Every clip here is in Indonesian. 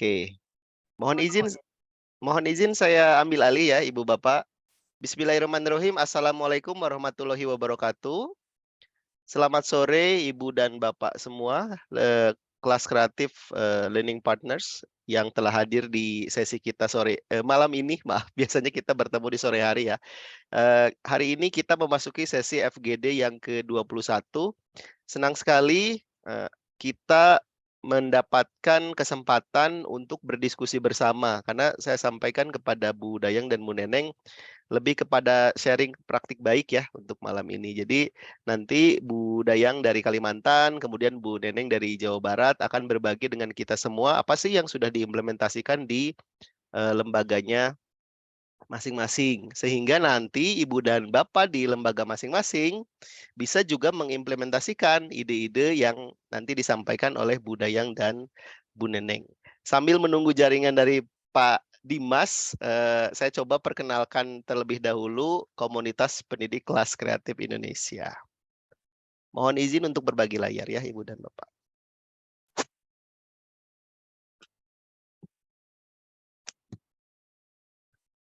Oke. Mohon izin saya ambil alih ya, Ibu Bapak. Bismillahirrahmanirrahim. Assalamualaikum warahmatullahi wabarakatuh. Selamat sore Ibu dan Bapak semua, kelas kreatif Learning Partners yang telah hadir di sesi kita malam ini. Maaf, biasanya kita bertemu di sore hari ya. Hari ini kita memasuki sesi FGD yang ke-21. Senang sekali kita mendapatkan kesempatan untuk berdiskusi bersama, karena saya sampaikan kepada Bu Dayang dan Bu Neneng lebih kepada sharing praktik baik ya untuk malam ini. Jadi nanti Bu Dayang dari Kalimantan, kemudian Bu Neneng dari Jawa Barat akan berbagi dengan kita semua apa sih yang sudah diimplementasikan di lembaganya masing-masing. Sehingga nanti Ibu dan Bapak di lembaga masing-masing bisa juga mengimplementasikan ide-ide yang nanti disampaikan oleh Bu Dayang dan Bu Neneng. Sambil menunggu jaringan dari Pak Dimas, saya coba perkenalkan terlebih dahulu komunitas pendidik kelas kreatif Indonesia. Mohon izin untuk berbagi layar ya Ibu dan Bapak.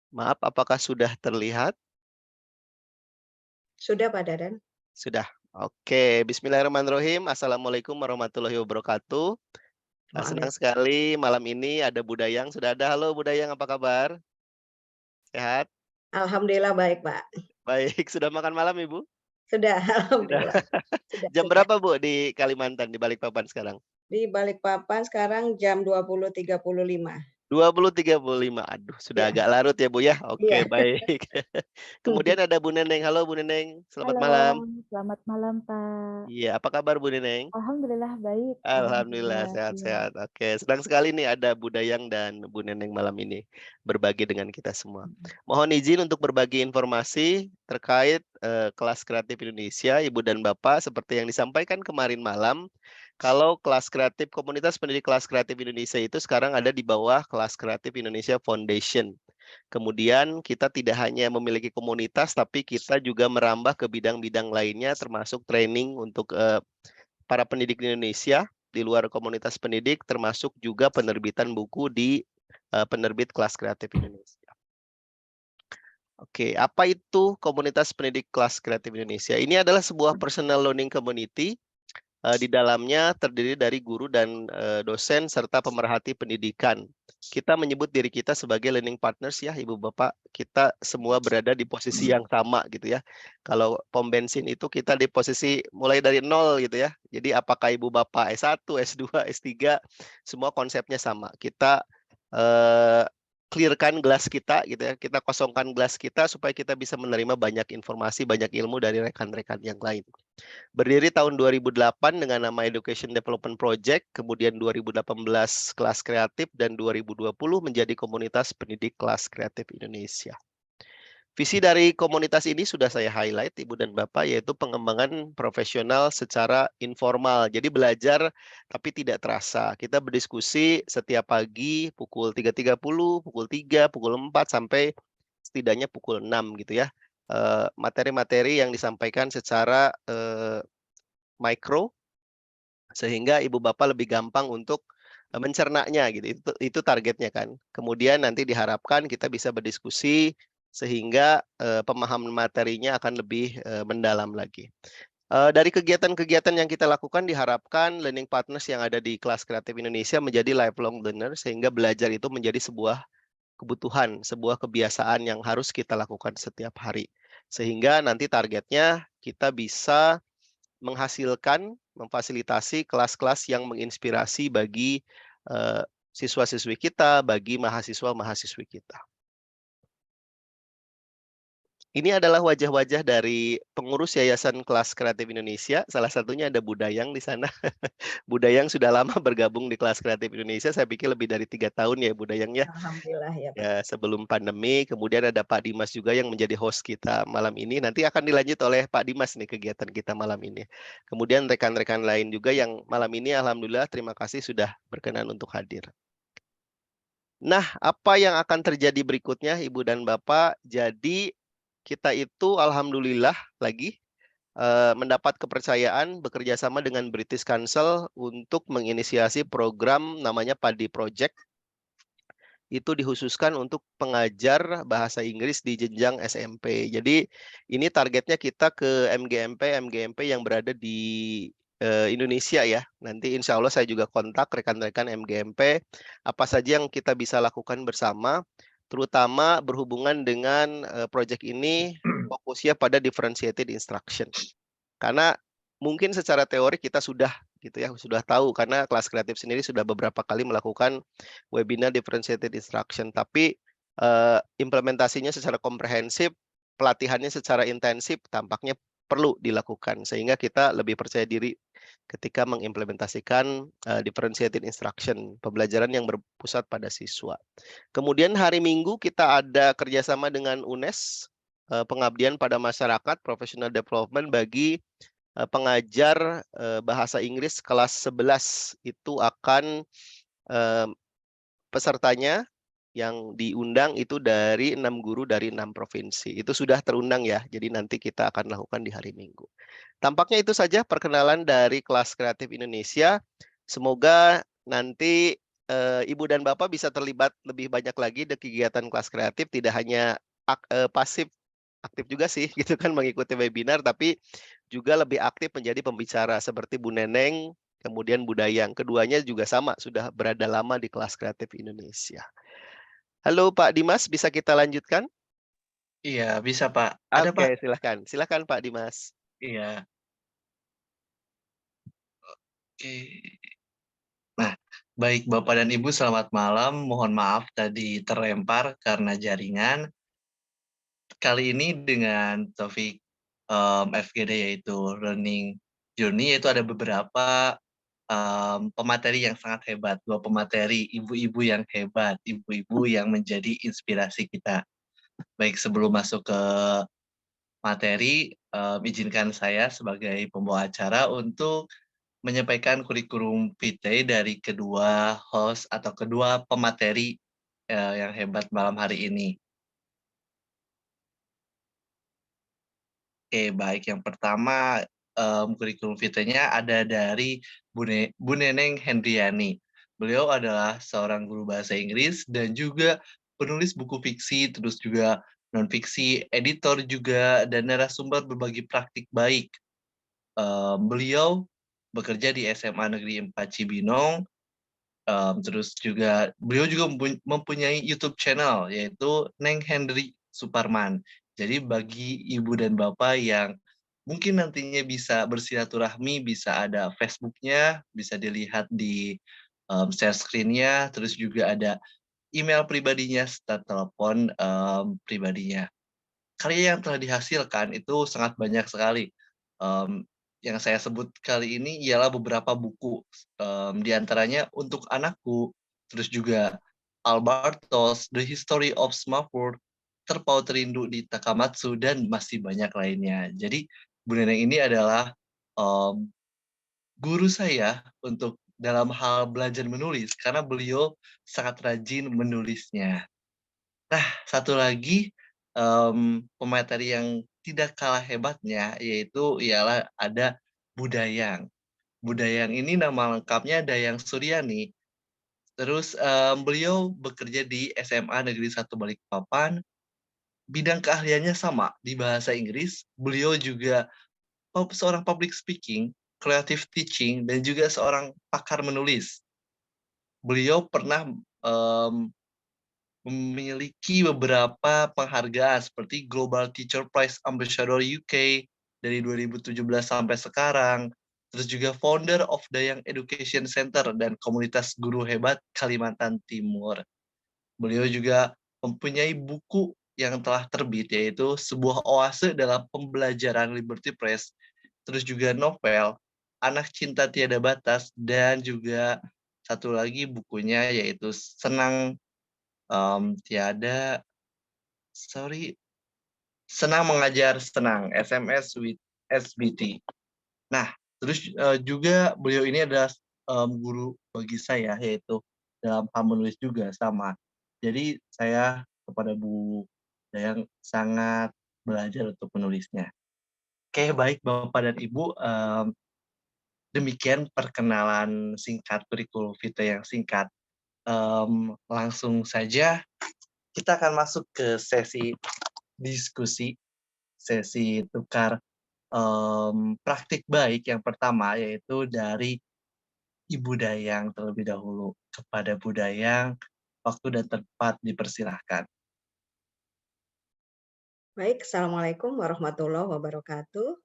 Maaf, apakah sudah terlihat? Sudah Pak Dadan. Sudah. Oke, bismillahirrahmanirrahim. Assalamualaikum warahmatullahi wabarakatuh. Senang sekali malam ini ada Bu Dayang. Sudah ada. Halo Bu Dayang, apa kabar? Sehat? Alhamdulillah baik, Pak. Baik, sudah makan malam Ibu? Sudah, alhamdulillah. Jam berapa Bu di Kalimantan, di Balikpapan sekarang? Di Balikpapan sekarang jam 20.35. 20.35. Aduh, sudah Ya. agak larut ya Bu ya. Oke, Iya. baik. Kemudian ada Bu Neneng. Halo Bu Neneng, selamat Halo, malam. selamat malam Pak. Iya, apa kabar Bu Neneng? Alhamdulillah baik. Alhamdulillah Iya. sehat-sehat. Oke, senang sekali nih ada Bu Dayang dan Bu Neneng malam ini berbagi dengan kita semua. Mohon izin untuk berbagi informasi terkait kelas kreatif Indonesia, Ibu dan Bapak, seperti yang disampaikan kemarin malam. Kalau kelas kreatif, komunitas pendidik kelas kreatif Indonesia itu sekarang ada di bawah Kelas Kreatif Indonesia Foundation. Kemudian kita tidak hanya memiliki komunitas, tapi kita juga merambah ke bidang-bidang lainnya, termasuk training untuk para pendidik di Indonesia di luar komunitas pendidik, termasuk juga penerbitan buku di penerbit Kelas Kreatif Indonesia. Oke, apa itu komunitas pendidik Kelas Kreatif Indonesia? Ini adalah sebuah personal learning community. Di dalamnya terdiri dari guru dan dosen serta pemerhati pendidikan. Kita menyebut diri kita sebagai learning partners ya Ibu Bapak. Kita semua berada di posisi yang sama gitu ya. Kalau pom bensin itu kita di posisi mulai dari nol gitu ya. Jadi apakah Ibu Bapak S1, S2, S3, semua konsepnya sama. Kita clearkan gelas kita gitu ya. Kita kosongkan gelas kita supaya kita bisa menerima banyak informasi, banyak ilmu dari rekan-rekan yang lain. Berdiri tahun 2008 dengan nama Education Development Project, kemudian 2018 Kelas Kreatif, dan 2020 menjadi komunitas pendidik kelas kreatif Indonesia. Visi dari komunitas ini sudah saya highlight, Ibu dan Bapak, yaitu pengembangan profesional secara informal. Jadi belajar tapi tidak terasa. Kita berdiskusi setiap pagi pukul 3.30, pukul 3, pukul 4, sampai setidaknya pukul 6 gitu ya. Materi-materi yang disampaikan secara mikro, sehingga Ibu Bapak lebih gampang untuk mencernanya gitu. Itu targetnya kan. Kemudian nanti diharapkan kita bisa berdiskusi sehingga pemahaman materinya akan lebih mendalam lagi. Dari kegiatan-kegiatan yang kita lakukan diharapkan learning partners yang ada di Kelas Kreatif Indonesia menjadi lifelong learner, sehingga belajar itu menjadi sebuah kebutuhan, sebuah kebiasaan yang harus kita lakukan setiap hari. Sehingga nanti targetnya kita bisa menghasilkan, memfasilitasi kelas-kelas yang menginspirasi bagi siswa-siswi kita, bagi mahasiswa-mahasiswi kita. Ini adalah wajah-wajah dari pengurus Yayasan Kelas Kreatif Indonesia. Salah satunya ada Bu Dayang di sana. Bu Dayang sudah lama bergabung di Kelas Kreatif Indonesia. Saya pikir lebih dari 3 tahun ya Bu Dayang ya. Alhamdulillah ya, Pak. Ya, sebelum pandemi. Kemudian ada Pak Dimas juga yang menjadi host kita malam ini. Nanti akan dilanjut oleh Pak Dimas nih kegiatan kita malam ini. Kemudian rekan-rekan lain juga yang malam ini alhamdulillah terima kasih sudah berkenan untuk hadir. Nah, apa yang akan terjadi berikutnya Ibu dan Bapak? Jadi kita itu alhamdulillah lagi mendapat kepercayaan bekerja sama dengan British Council untuk menginisiasi program namanya PADI Project. itu dikhususkan untuk pengajar bahasa Inggris di jenjang SMP. Jadi ini targetnya kita ke MGMP yang berada di Indonesia ya. Nanti insya Allah saya juga kontak rekan-rekan MGMP apa saja yang kita bisa lakukan bersama, terutama berhubungan dengan proyek ini fokusnya pada differentiated instruction. Karena mungkin secara teori kita sudah gitu ya, sudah tahu karena kelas kreatif sendiri sudah beberapa kali melakukan webinar differentiated instruction, tapi implementasinya secara komprehensif, pelatihannya secara intensif tampaknya perlu dilakukan sehingga kita lebih percaya diri ketika mengimplementasikan differentiated instruction, pembelajaran yang berpusat pada siswa. Kemudian hari Minggu kita ada kerjasama dengan UNES, pengabdian pada masyarakat, professional development bagi pengajar bahasa Inggris kelas 11 itu akan pesertanya yang diundang itu dari 6 guru dari 6 provinsi. Itu sudah terundang ya, jadi nanti kita akan lakukan di hari Minggu. Tampaknya itu saja perkenalan dari kelas kreatif Indonesia. Semoga nanti Ibu dan Bapak bisa terlibat lebih banyak lagi di kegiatan kelas kreatif, tidak hanya pasif, aktif juga sih gitu kan mengikuti webinar, tapi juga lebih aktif menjadi pembicara seperti Bu Neneng, kemudian Bu Dayang. Keduanya juga sama, sudah berada lama di kelas kreatif Indonesia. Halo Pak Dimas, bisa kita lanjutkan? Iya, bisa Pak. Ada Pak? Oke, silakan. Silakan Pak Dimas. Iya. Oke. Nah, baik Bapak dan Ibu, selamat malam. Mohon maaf tadi terlempar karena jaringan. Kali ini dengan topik FGD yaitu Learning Journey, yaitu ada beberapa pemateri yang sangat hebat, 2 pemateri ibu-ibu yang hebat, ibu-ibu yang menjadi inspirasi kita. Baik, sebelum masuk ke materi, izinkan saya sebagai pembawa acara untuk menyampaikan kurikulum vitae dari kedua host atau kedua pemateri yang hebat malam hari ini. Oke, baik. Yang pertama, kurikulum vitae-nya ada dari Bu Neneng Hendriani. Beliau adalah seorang guru bahasa Inggris dan juga penulis buku fiksi, terus juga non-fiksi, editor juga, dan narasumber berbagi praktik baik. Beliau bekerja di SMA Negeri 4 Cibinong, terus juga beliau juga mempunyai YouTube channel yaitu Neng Hendri Suparman. Jadi bagi ibu dan bapak yang mungkin nantinya bisa bersilaturahmi, bisa ada Facebook-nya, bisa dilihat di share screen-nya, terus juga ada email pribadinya serta telepon pribadinya. Karya yang telah dihasilkan itu sangat banyak sekali. Yang saya sebut kali ini ialah beberapa buku, di antaranya Untuk Anakku, terus juga Albartos, The History of Smartphone, Terpaut Rindu di Takamatsu, dan masih banyak lainnya. Jadi Bu Neneng ini adalah guru saya untuk dalam hal belajar menulis, karena beliau sangat rajin menulisnya. Nah, satu lagi pemateri yang tidak kalah hebatnya yaitu ialah ada Budayang. Budayang ini nama lengkapnya Dayang Suryani. Terus beliau bekerja di SMA Negeri 1 Balikpapan. Bidang keahliannya sama di bahasa Inggris. Beliau juga seorang public speaking, creative teaching, dan juga seorang pakar menulis. Beliau pernah memiliki beberapa penghargaan seperti Global Teacher Prize Ambassador UK dari 2017 sampai sekarang, terus juga founder of Dayang Education Center dan komunitas guru hebat Kalimantan Timur. Beliau juga mempunyai buku yang telah terbit, yaitu Sebuah Oase dalam Pembelajaran Liberty Press, terus juga novel Anak Cinta Tiada Batas, dan juga satu lagi bukunya yaitu tiada Senang Mengajar Senang, SMS with SBT. Nah, terus juga beliau ini adalah guru bagi saya, yaitu dalam hal menulis juga sama. Jadi saya kepada Bu Dayang sangat belajar untuk menulisnya. Oke, baik Bapak dan Ibu, demikian perkenalan singkat kurikulum vitae yang singkat. langsung saja kita akan masuk ke sesi diskusi, sesi tukar praktik baik yang pertama, yaitu dari Ibu Dayang terlebih dahulu. Kepada Bu Dayang, waktu dan tempat dipersilahkan. Baik, Assalamualaikum warahmatullahi wabarakatuh.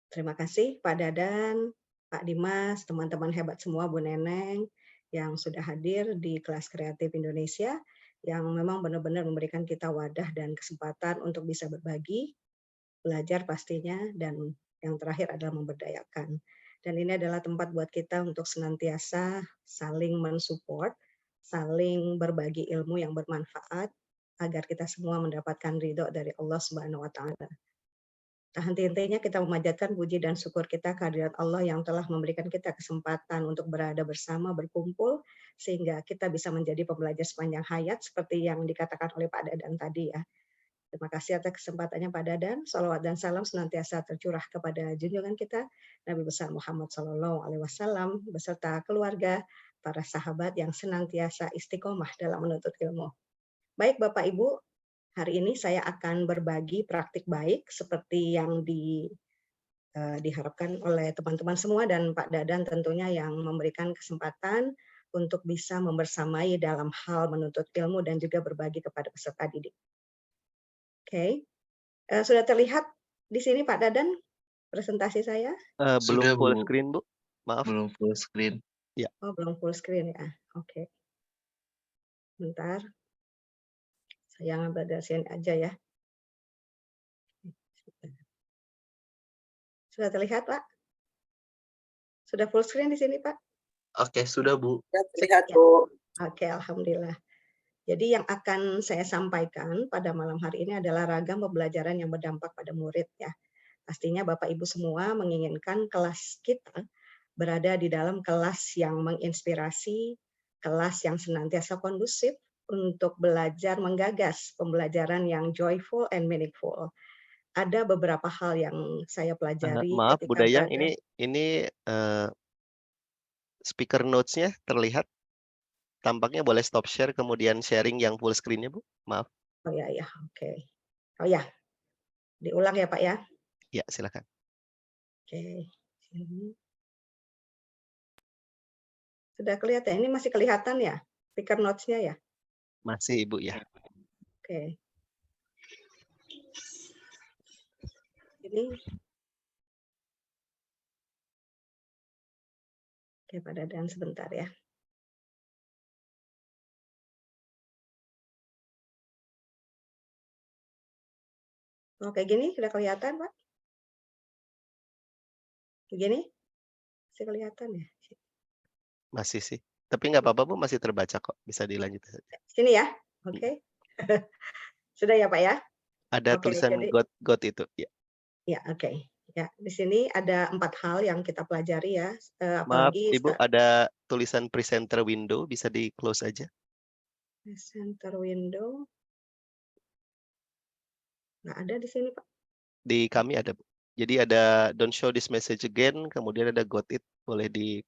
Terima kasih Pak Dadan, Pak Dimas, teman-teman hebat semua, Bu Neneng, yang sudah hadir di kelas kreatif Indonesia, yang memang benar-benar memberikan kita wadah dan kesempatan untuk bisa berbagi, belajar pastinya, dan yang terakhir adalah memberdayakan. Dan ini adalah tempat buat kita untuk senantiasa saling mensupport, saling berbagi ilmu yang bermanfaat, agar kita semua mendapatkan ridho dari Allah Subhanahu wa Ta'ala. Tak henti-hentinya kita memanjatkan puji dan syukur kita kehadirat Allah yang telah memberikan kita kesempatan untuk berada bersama, berkumpul, sehingga kita bisa menjadi pembelajar sepanjang hayat seperti yang dikatakan oleh Pak Dadan tadi ya. Terima kasih atas kesempatannya Pak Dadan. Salawat dan salam senantiasa tercurah kepada junjungan kita Nabi besar Muhammad SAW beserta keluarga, para sahabat yang senantiasa istiqomah dalam menuntut ilmu. Baik Bapak Ibu, hari ini saya akan berbagi praktik baik seperti yang diharapkan oleh teman-teman semua dan Pak Dadan tentunya yang memberikan kesempatan untuk bisa membersamai dalam hal menuntut ilmu dan juga berbagi kepada peserta didik. Oke, sudah terlihat di sini Pak Dadan presentasi saya? Belum Sudah, full Bu. screen, Bu. Maaf. Belum full screen. Oh, belum full screen ya. Oke. Bentar. Saya ngambil dari sini aja ya. Sudah terlihat, Pak? Sudah full screen di sini, Pak? Oke, sudah, Bu. Terlihat, Bu. Oke, alhamdulillah. Jadi yang akan saya sampaikan pada malam hari ini adalah ragam pembelajaran yang berdampak pada murid ya. Pastinya Bapak Ibu semua menginginkan kelas kita berada di dalam kelas yang menginspirasi, kelas yang senantiasa kondusif untuk belajar menggagas pembelajaran yang joyful and meaningful. Ada beberapa hal yang saya pelajari Maaf Bu ketika Dayang, berada. ini speaker notes-nya terlihat. Tampaknya boleh stop share kemudian sharing yang full screen-nya, Bu. Maaf. Oh ya, oke. Oh ya, diulang ya Pak ya. Ya, silakan. Oke. Sudah kelihatan? Ini masih kelihatan ya? Speaker notes-nya ya? Masih, Ibu ya. Oke. Ini. Oke, Pak Dadan sebentar ya. Oke, gini sudah kelihatan, Pak? Begini? Masih kelihatan ya? Masih sih. Tapi nggak apa-apa, Bu, masih terbaca kok. Bisa dilanjut saja. Sini ya? Oke. Sudah ya, Pak ya? Ada Oke, tulisan jadi got itu. Ya. ya, oke. Ya, di sini ada 4 hal yang kita pelajari ya. Maaf, Apalagi Ibu, ada tulisan presenter window, bisa di close aja. center window. Nggak ada di sini, Pak. Di kami ada, Bu. Jadi ada don't show this message again, kemudian ada got it, boleh di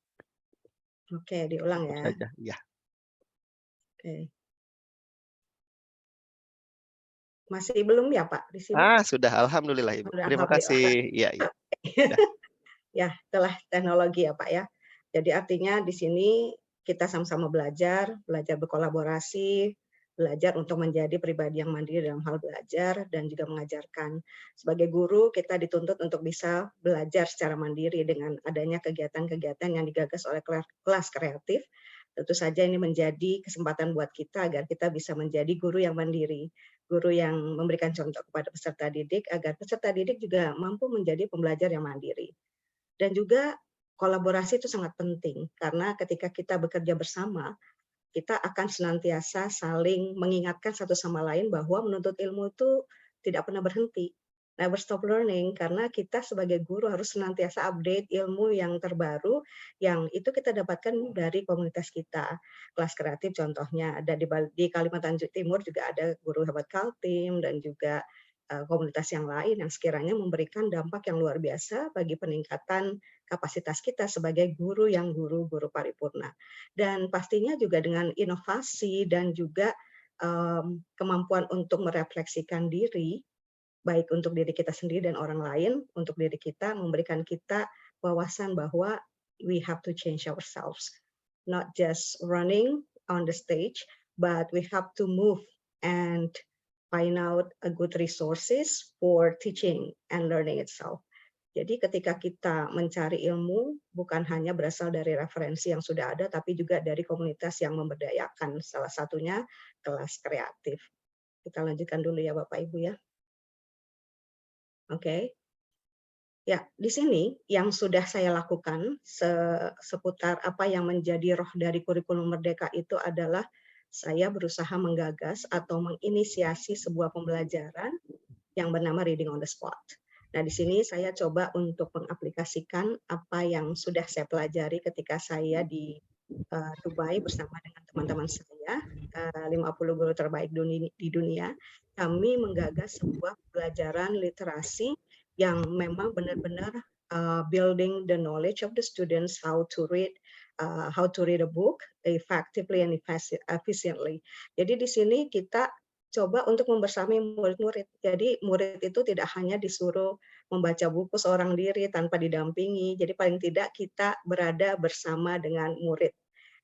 Oke, diulang tutup ya. saja. Ya. Oke. Masih belum ya, Pak, di sini? Sudah. Alhamdulillah, Ibu. Sudah, Terima alhamdulillah. kasih. Ya. Ya, telah teknologi ya, Pak ya. Jadi artinya di sini kita sama-sama belajar berkolaborasi, belajar untuk menjadi pribadi yang mandiri dalam hal belajar dan juga mengajarkan. Sebagai guru, kita dituntut untuk bisa belajar secara mandiri dengan adanya kegiatan-kegiatan yang digagas oleh kelas kreatif. Tentu saja ini menjadi kesempatan buat kita agar kita bisa menjadi guru yang mandiri, guru yang memberikan contoh kepada peserta didik agar peserta didik juga mampu menjadi pembelajar yang mandiri. Dan juga kolaborasi itu sangat penting karena ketika kita bekerja bersama, kita akan senantiasa saling mengingatkan satu sama lain bahwa menuntut ilmu itu tidak pernah berhenti. Never stop learning, karena kita sebagai guru harus senantiasa update ilmu yang terbaru yang itu kita dapatkan dari komunitas kita. Kelas kreatif contohnya ada di Kalimantan Timur juga ada guru hebat Kaltim dan juga komunitas yang lain yang sekiranya memberikan dampak yang luar biasa bagi peningkatan kapasitas kita sebagai guru guru paripurna. Dan pastinya juga dengan inovasi dan juga kemampuan untuk merefleksikan diri, baik untuk diri kita sendiri dan orang lain, untuk diri kita, memberikan kita wawasan bahwa we have to change ourselves. Not just running on the stage, but we have to move and find out a good resources for teaching and learning itself. Jadi ketika kita mencari ilmu, bukan hanya berasal dari referensi yang sudah ada, tapi juga dari komunitas yang memberdayakan, salah satunya kelas kreatif. Kita lanjutkan dulu ya Bapak Ibu ya. Oke. Ya, di sini yang sudah saya lakukan seputar apa yang menjadi roh dari kurikulum Merdeka itu adalah saya berusaha menggagas atau menginisiasi sebuah pembelajaran yang bernama Reading on the Spot. Nah, di sini saya coba untuk mengaplikasikan apa yang sudah saya pelajari ketika saya di Dubai bersama dengan teman-teman saya, 50 guru terbaik di dunia. Kami menggagas sebuah pembelajaran literasi yang memang benar-benar building the knowledge of the students how to read a book effectively and efficiently. Jadi di sini kita coba untuk membersamai murid-murid. Jadi murid itu tidak hanya disuruh membaca buku seorang diri tanpa didampingi. Jadi paling tidak kita berada bersama dengan murid.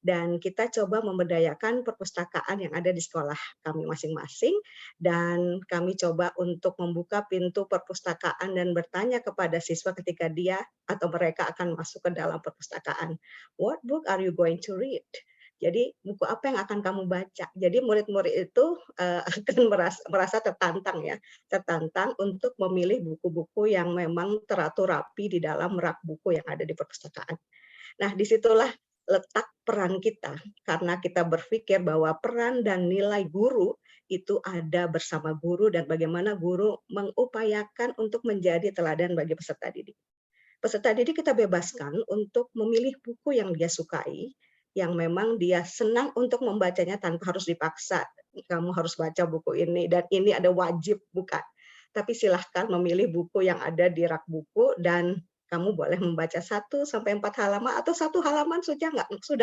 Dan kita coba memberdayakan perpustakaan yang ada di sekolah kami masing-masing, dan kami coba untuk membuka pintu perpustakaan dan bertanya kepada siswa ketika dia atau mereka akan masuk ke dalam perpustakaan. What book are you going to read? Jadi buku apa yang akan kamu baca? Jadi murid-murid itu akan merasa tertantang ya, tertantang untuk memilih buku-buku yang memang teratur rapi di dalam rak buku yang ada di perpustakaan. Nah, disitulah letak peran kita, karena kita berpikir bahwa peran dan nilai guru itu ada bersama guru dan bagaimana guru mengupayakan untuk menjadi teladan bagi peserta didik. Peserta didik kita bebaskan untuk memilih buku yang dia sukai, yang memang dia senang untuk membacanya tanpa harus dipaksa. Kamu harus baca buku ini dan ini ada wajib, bukan. Tapi silahkan memilih buku yang ada di rak buku dan kamu boleh membaca 1-4 halaman atau 1 halaman sudah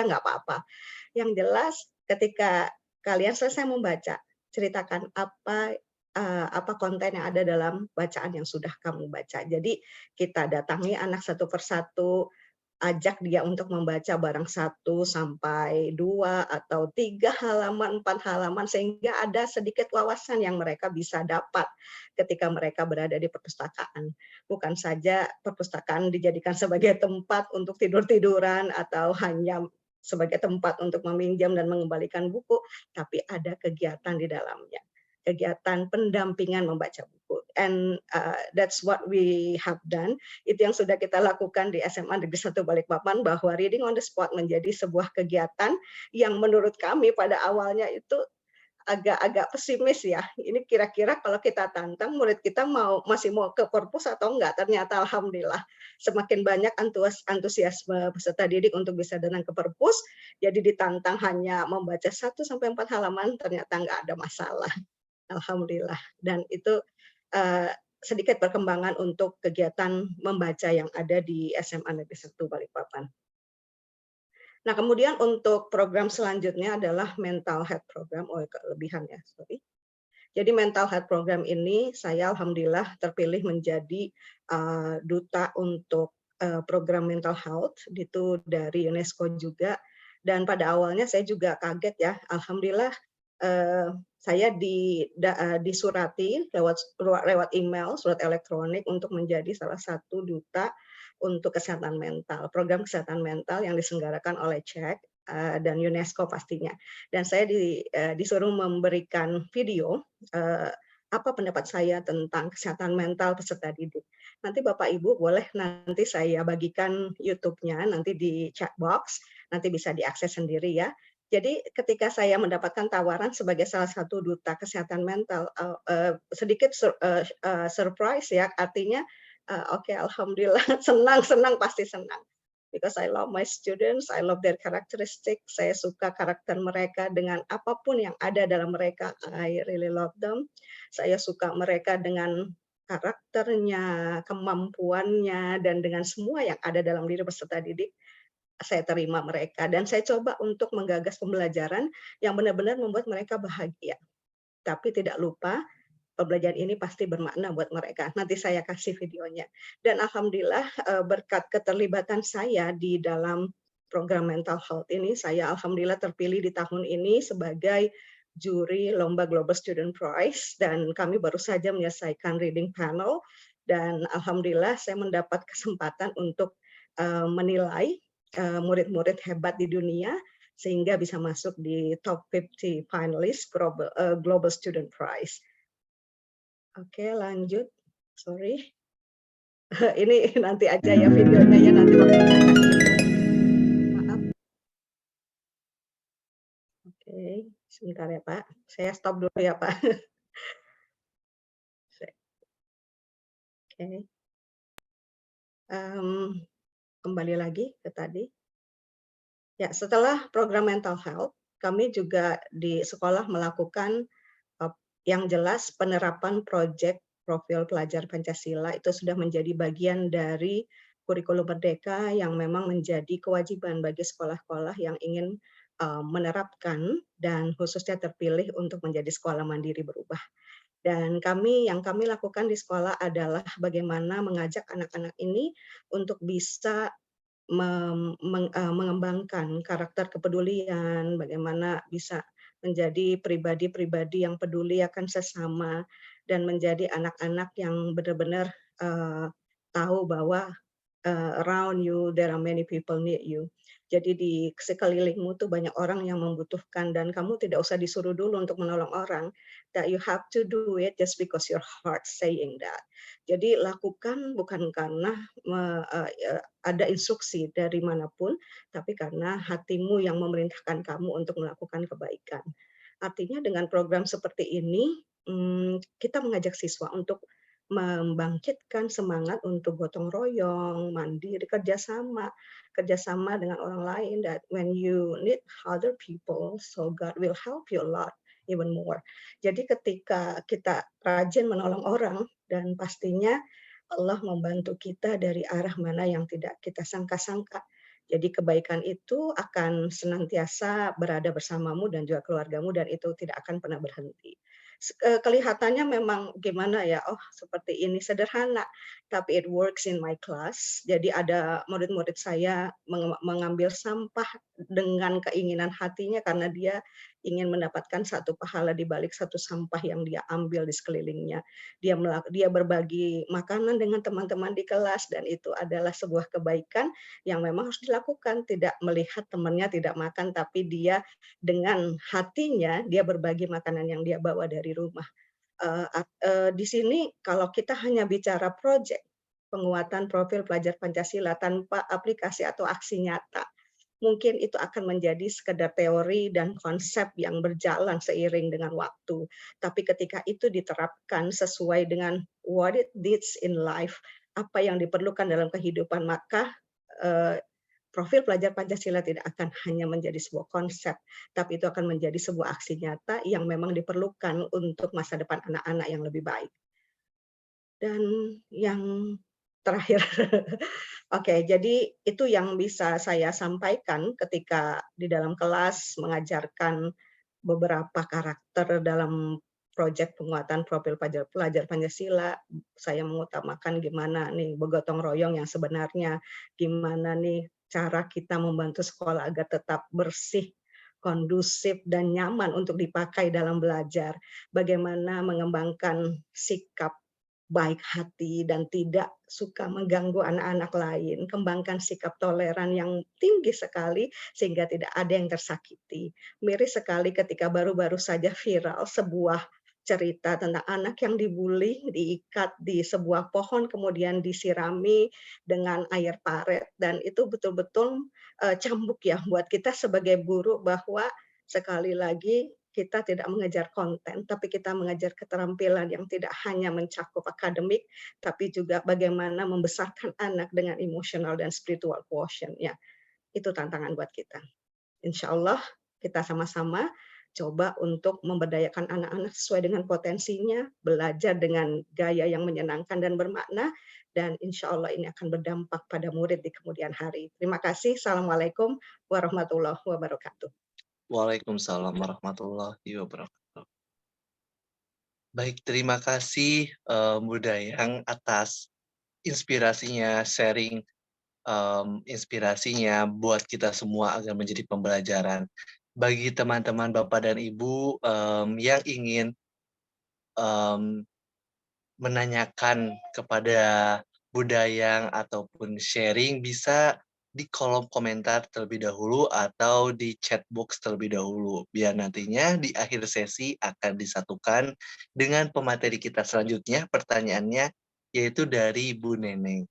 nggak apa-apa. Yang jelas ketika kalian selesai membaca, ceritakan apa konten yang ada dalam bacaan yang sudah kamu baca. Jadi kita datangi anak satu persatu, ajak dia untuk membaca barang 1-2 atau 3 halaman, 4 halaman, sehingga ada sedikit wawasan yang mereka bisa dapat ketika mereka berada di perpustakaan. Bukan saja perpustakaan dijadikan sebagai tempat untuk tidur-tiduran atau hanya sebagai tempat untuk meminjam dan mengembalikan buku, tapi ada kegiatan di dalamnya. Kegiatan pendampingan membaca buku. And that's what we have done. Itu yang sudah kita lakukan di SMA Negeri 1 Balikpapan, bahwa Reading on the Spot menjadi sebuah kegiatan yang menurut kami pada awalnya itu agak pesimis ya. Ini kira-kira kalau kita tantang murid kita masih mau ke perpus atau enggak. Ternyata alhamdulillah semakin banyak antusiasme peserta didik untuk bisa datang ke perpus. Jadi ditantang hanya membaca 1-4 halaman, ternyata enggak ada masalah. Alhamdulillah. Dan itu sedikit perkembangan untuk kegiatan membaca yang ada di SMA Negeri 1 Balikpapan. Nah, kemudian untuk program selanjutnya adalah mental health program. Oh, kelebihan ya, sorry. Jadi mental health program ini saya alhamdulillah terpilih menjadi duta untuk program mental health itu dari UNESCO juga. Dan pada awalnya saya juga kaget ya, alhamdulillah saya disurati lewat email, surat elektronik untuk menjadi salah satu duta untuk kesehatan mental, program kesehatan mental yang diselenggarakan oleh CEC dan UNESCO pastinya. Dan saya disuruh memberikan video apa pendapat saya tentang kesehatan mental peserta didik. Nanti Bapak Ibu boleh nanti saya bagikan YouTube-nya nanti di chat box, nanti bisa diakses sendiri ya. Jadi ketika saya mendapatkan tawaran sebagai salah satu duta kesehatan mental, sedikit surprise ya, artinya oke, alhamdulillah senang pasti senang. because I love my students, I love their characteristics. Saya suka karakter mereka dengan apapun yang ada dalam mereka. I really love them. Saya suka mereka dengan karakternya, kemampuannya, dan dengan semua yang ada dalam diri peserta didik. Saya terima mereka dan saya coba untuk menggagas pembelajaran yang benar-benar membuat mereka bahagia. Tapi tidak lupa pembelajaran ini pasti bermakna buat mereka. Nanti saya kasih videonya. Dan alhamdulillah berkat keterlibatan saya di dalam program mental health ini, saya alhamdulillah terpilih di tahun ini sebagai juri lomba Global Student Prize dan kami baru saja menyelesaikan reading panel dan alhamdulillah saya mendapat kesempatan untuk menilai murid-murid hebat di dunia sehingga bisa masuk di top 50 finalist Global Student Prize. Oke, lanjut. Sorry. Ini nanti aja ya videonya ya nanti waktunya. Maaf. Oke, sebentar ya Pak. Saya stop dulu ya Pak. Oke. Kembali lagi ke tadi. Ya, setelah program mental health, kami juga di sekolah melakukan yang jelas penerapan proyek profil pelajar Pancasila itu sudah menjadi bagian dari kurikulum merdeka yang memang menjadi kewajiban bagi sekolah-sekolah yang ingin menerapkan dan khususnya terpilih untuk menjadi sekolah mandiri berubah. Dan yang kami lakukan di sekolah adalah bagaimana mengajak anak-anak ini untuk bisa mengembangkan karakter kepedulian, bagaimana bisa menjadi pribadi-pribadi yang peduli akan sesama, dan menjadi anak-anak yang benar-benar tahu bahwa around you there are many people need you. Jadi di sekelilingmu tuh banyak orang yang membutuhkan dan kamu tidak usah disuruh dulu untuk menolong orang. That you have to do it just because your heart saying that. Jadi lakukan bukan karena ada instruksi dari manapun, tapi karena hatimu yang memerintahkan kamu untuk melakukan kebaikan. Artinya dengan program seperti ini, kita mengajak siswa untuk membangkitkan semangat untuk gotong royong, mandiri, kerjasama dengan orang lain. That when you need other people, so God will help you a lot, even more. Jadi ketika kita rajin menolong orang dan pastinya Allah membantu kita dari arah mana yang tidak kita sangka-sangka. Jadi kebaikan itu akan senantiasa berada bersamamu dan juga keluargamu dan itu tidak akan pernah berhenti. Kelihatannya memang gimana ya, oh seperti ini sederhana, tapi it works in my class. Jadi ada murid-murid saya mengambil sampah dengan keinginan hatinya karena dia ingin mendapatkan satu pahala di balik satu sampah yang dia ambil di sekelilingnya. Dia berbagi makanan dengan teman-teman di kelas dan itu adalah sebuah kebaikan yang memang harus dilakukan. Tidak melihat temannya tidak makan, tapi dia dengan hatinya dia berbagi makanan yang dia bawa dari rumah. Di sini kalau kita hanya bicara proyek penguatan profil pelajar Pancasila tanpa aplikasi atau aksi nyata, mungkin itu akan menjadi sekedar teori dan konsep yang berjalan seiring dengan waktu. Tapi ketika itu diterapkan sesuai dengan what it needs in life, apa yang diperlukan dalam kehidupan, maka profil pelajar Pancasila tidak akan hanya menjadi sebuah konsep, tapi itu akan menjadi sebuah aksi nyata yang memang diperlukan untuk masa depan anak-anak yang lebih baik. Dan yang terakhir, oke, jadi itu yang bisa saya sampaikan ketika di dalam kelas mengajarkan beberapa karakter dalam proyek penguatan profil pelajar Pancasila. Saya mengutamakan gimana nih bergotong royong yang sebenarnya, gimana nih cara kita membantu sekolah agar tetap bersih, kondusif, dan nyaman untuk dipakai dalam belajar. Bagaimana mengembangkan sikap baik hati dan tidak suka mengganggu anak-anak lain, kembangkan sikap toleran yang tinggi sekali sehingga tidak ada yang tersakiti. Miris sekali ketika baru-baru saja viral sebuah cerita tentang anak yang dibully, diikat di sebuah pohon kemudian disirami dengan air paret dan itu betul-betul cambuk ya buat kita sebagai guru bahwa sekali lagi kita tidak mengejar konten, tapi kita mengejar keterampilan yang tidak hanya mencakup akademik, tapi juga bagaimana membesarkan anak dengan emosional dan spiritual quotient-nya. Itu tantangan buat kita. Insya Allah kita sama-sama coba untuk memberdayakan anak-anak sesuai dengan potensinya, belajar dengan gaya yang menyenangkan dan bermakna, dan insya Allah ini akan berdampak pada murid di kemudian hari. Terima kasih. Assalamualaikum warahmatullahi wabarakatuh. Waalaikumsalam warahmatullahi wabarakatuh. Baik, terima kasih Bu Dayang atas inspirasinya, sharing inspirasinya buat kita semua agar menjadi pembelajaran. Bagi teman-teman Bapak dan Ibu yang ingin menanyakan kepada Bu Dayang ataupun sharing, bisa di kolom komentar terlebih dahulu atau di chat box terlebih dahulu. Biar nantinya di akhir sesi akan disatukan dengan pemateri kita selanjutnya, pertanyaannya yaitu dari Bu Neneng.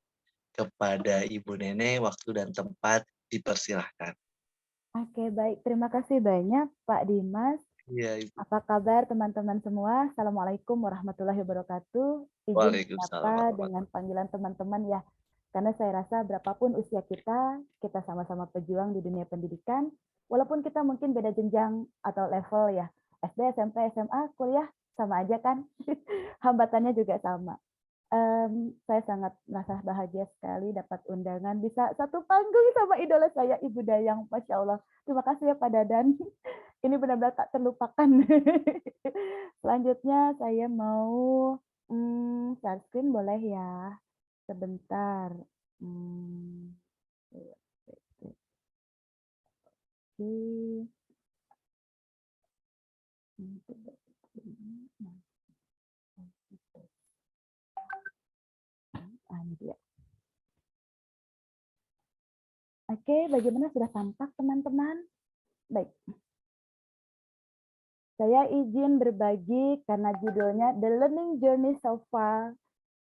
Kepada Ibu Neneng, waktu dan tempat dipersilahkan. Oke, baik. Terima kasih banyak Pak Dimas. Iya, Ibu. Apa kabar teman-teman semua? Assalamualaikum warahmatullahi wabarakatuh. Izin Waalaikumsalam menyapa warahmatullahi dengan panggilan teman-teman ya. Karena saya rasa berapapun usia kita sama-sama pejuang di dunia pendidikan. Walaupun kita mungkin beda jenjang atau level ya. SD, SMP, SMA, kuliah sama aja kan? Hambatannya juga sama. Saya sangat merasa bahagia sekali dapat undangan bisa satu panggung sama idola saya Ibu Dayang, Masya Allah. Terima kasih ya Pak Dadan. Ini benar-benar tak terlupakan. Selanjutnya saya mau share screen boleh ya? Sebentar. Ini dia. Oke, bagaimana sudah tampak teman-teman? Baik. Saya izin berbagi karena judulnya The Learning Journey So Far.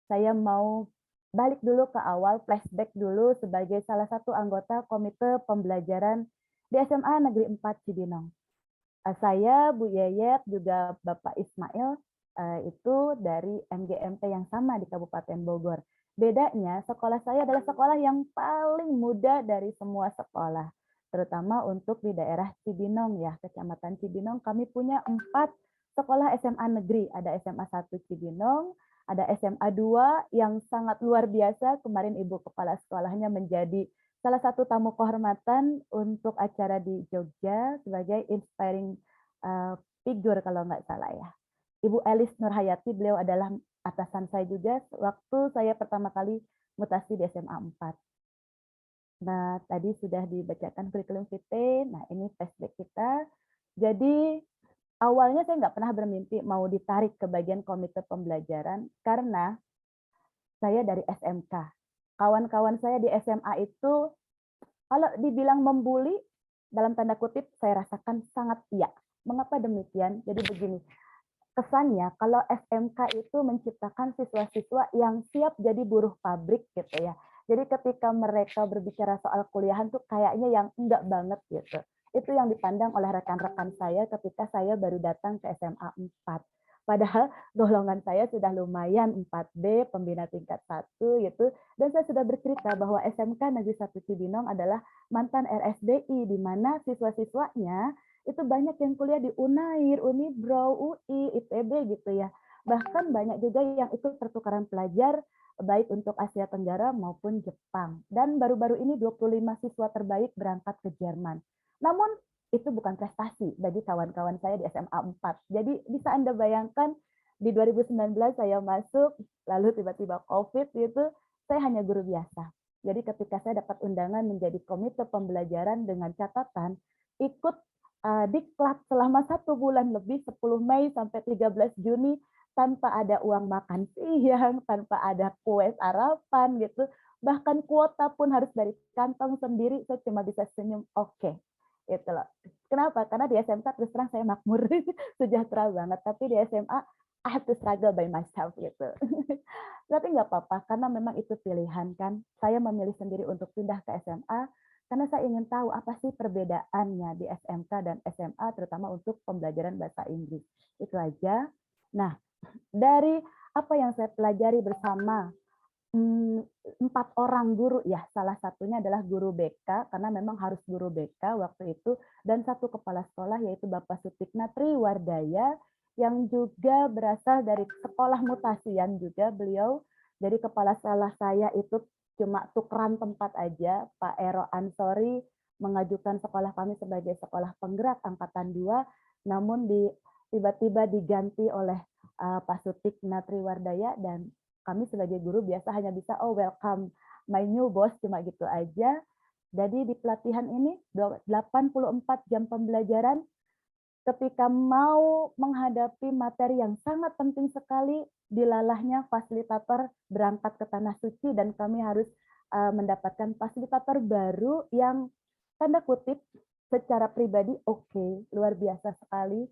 Saya mau balik dulu ke awal, flashback dulu sebagai salah satu anggota Komite Pembelajaran di SMA Negeri 4 Cibinong. Saya, Bu Yayet, juga Bapak Ismail, itu dari MGMT yang sama di Kabupaten Bogor. Bedanya, sekolah saya adalah sekolah yang paling muda dari semua sekolah, terutama untuk di daerah Cibinong ya, Kecamatan Cibinong. Kami punya 4 sekolah SMA negeri, ada SMA 1 Cibinong, ada SMA 2 yang sangat luar biasa. Kemarin Ibu Kepala Sekolahnya menjadi salah satu tamu kehormatan untuk acara di Jogja sebagai inspiring figure kalau nggak salah ya. Ibu Elis Nurhayati, beliau adalah atasan saya juga waktu saya pertama kali mutasi di SMA 4. Nah, tadi sudah dibacakan kurikulum vitae. Nah, ini flashback kita. Jadi, awalnya saya nggak pernah bermimpi mau ditarik ke bagian komite pembelajaran karena saya dari SMK. Kawan-kawan saya di SMA itu, kalau dibilang membuli, dalam tanda kutip, saya rasakan sangat iya. Mengapa demikian? Jadi begini, kesannya kalau SMK itu menciptakan siswa-siswa yang siap jadi buruh pabrik gitu ya. Jadi ketika mereka berbicara soal kuliahan tuh kayaknya yang enggak banget gitu. Itu yang dipandang oleh rekan-rekan saya ketika saya baru datang ke SMA 4. Padahal golongan saya sudah lumayan 4B, pembina tingkat 1 gitu. Dan saya sudah bercerita bahwa SMK Negeri 1 Cibinong adalah mantan RSDI, di mana siswa-siswanya itu banyak yang kuliah di Unair, Unibro, UI, ITB gitu ya. Bahkan banyak juga yang ikut pertukaran pelajar baik untuk Asia Tenggara maupun Jepang. Dan baru-baru ini 25 siswa terbaik berangkat ke Jerman. Namun itu bukan prestasi bagi kawan-kawan saya di SMA 4. Jadi bisa Anda bayangkan di 2019 saya masuk, lalu tiba-tiba COVID gitu, saya hanya guru biasa. Jadi ketika saya dapat undangan menjadi komite pembelajaran dengan catatan ikut diklat selama 1 bulan lebih, 10 Mei sampai 13 Juni, tanpa ada uang makan siang, tanpa ada kue sarapan gitu, bahkan kuota pun harus dari kantong sendiri, saya cuma bisa senyum, oke. Gitu loh. Kenapa? Karena di SMK terus terang saya makmur, sejahtera banget, tapi di SMA I have to struggle by myself gitu. Tapi nggak apa-apa, karena memang itu pilihan kan. Saya memilih sendiri untuk pindah ke SMA, karena saya ingin tahu apa sih perbedaannya di SMK dan SMA, terutama untuk pembelajaran bahasa Inggris. Itu aja. Nah, dari apa yang saya pelajari bersama 4 orang guru ya, salah satunya adalah guru BK, karena memang harus guru BK waktu itu, dan satu kepala sekolah yaitu Bapak Sutikna Triwardaya, yang juga berasal dari sekolah mutasian juga beliau. Jadi kepala sekolah saya itu cuma tukeran tempat aja, Pak Ero Ansori mengajukan sekolah kami sebagai sekolah penggerak angkatan 2, namun tiba-tiba diganti oleh Pak Sutikna Triwardaya, dan kami sebagai guru biasa hanya bisa welcome my new boss, cuma gitu aja. Jadi di pelatihan ini 84 jam pembelajaran, ketika mau menghadapi materi yang sangat penting sekali, dilalahnya fasilitator berangkat ke Tanah Suci, dan kami harus mendapatkan fasilitator baru yang tanda kutip secara pribadi luar biasa sekali.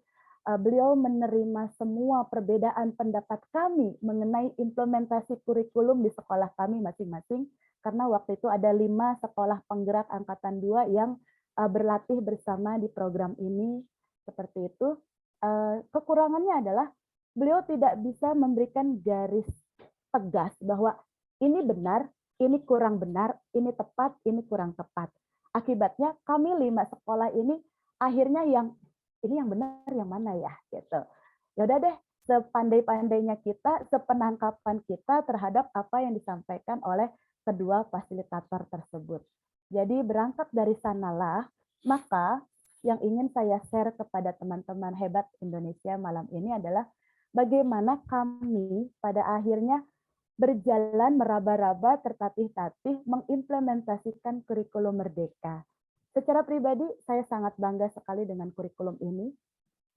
Beliau menerima semua perbedaan pendapat kami mengenai implementasi kurikulum di sekolah kami masing-masing, karena waktu itu ada 5 sekolah penggerak angkatan 2 yang berlatih bersama di program ini. Seperti itu. Kekurangannya adalah beliau tidak bisa memberikan garis tegas bahwa ini benar, ini kurang benar, ini tepat, ini kurang tepat. Akibatnya kami 5 sekolah ini akhirnya ini yang benar yang mana ya gitu. Ya udah deh, sepandai-pandainya kita, sepenangkapan kita terhadap apa yang disampaikan oleh kedua fasilitator tersebut. Jadi berangkat dari sanalah, maka yang ingin saya share kepada teman-teman hebat Indonesia malam ini adalah bagaimana kami pada akhirnya berjalan meraba-raba tertatih-tatih mengimplementasikan kurikulum Merdeka. Secara pribadi, saya sangat bangga sekali dengan kurikulum ini.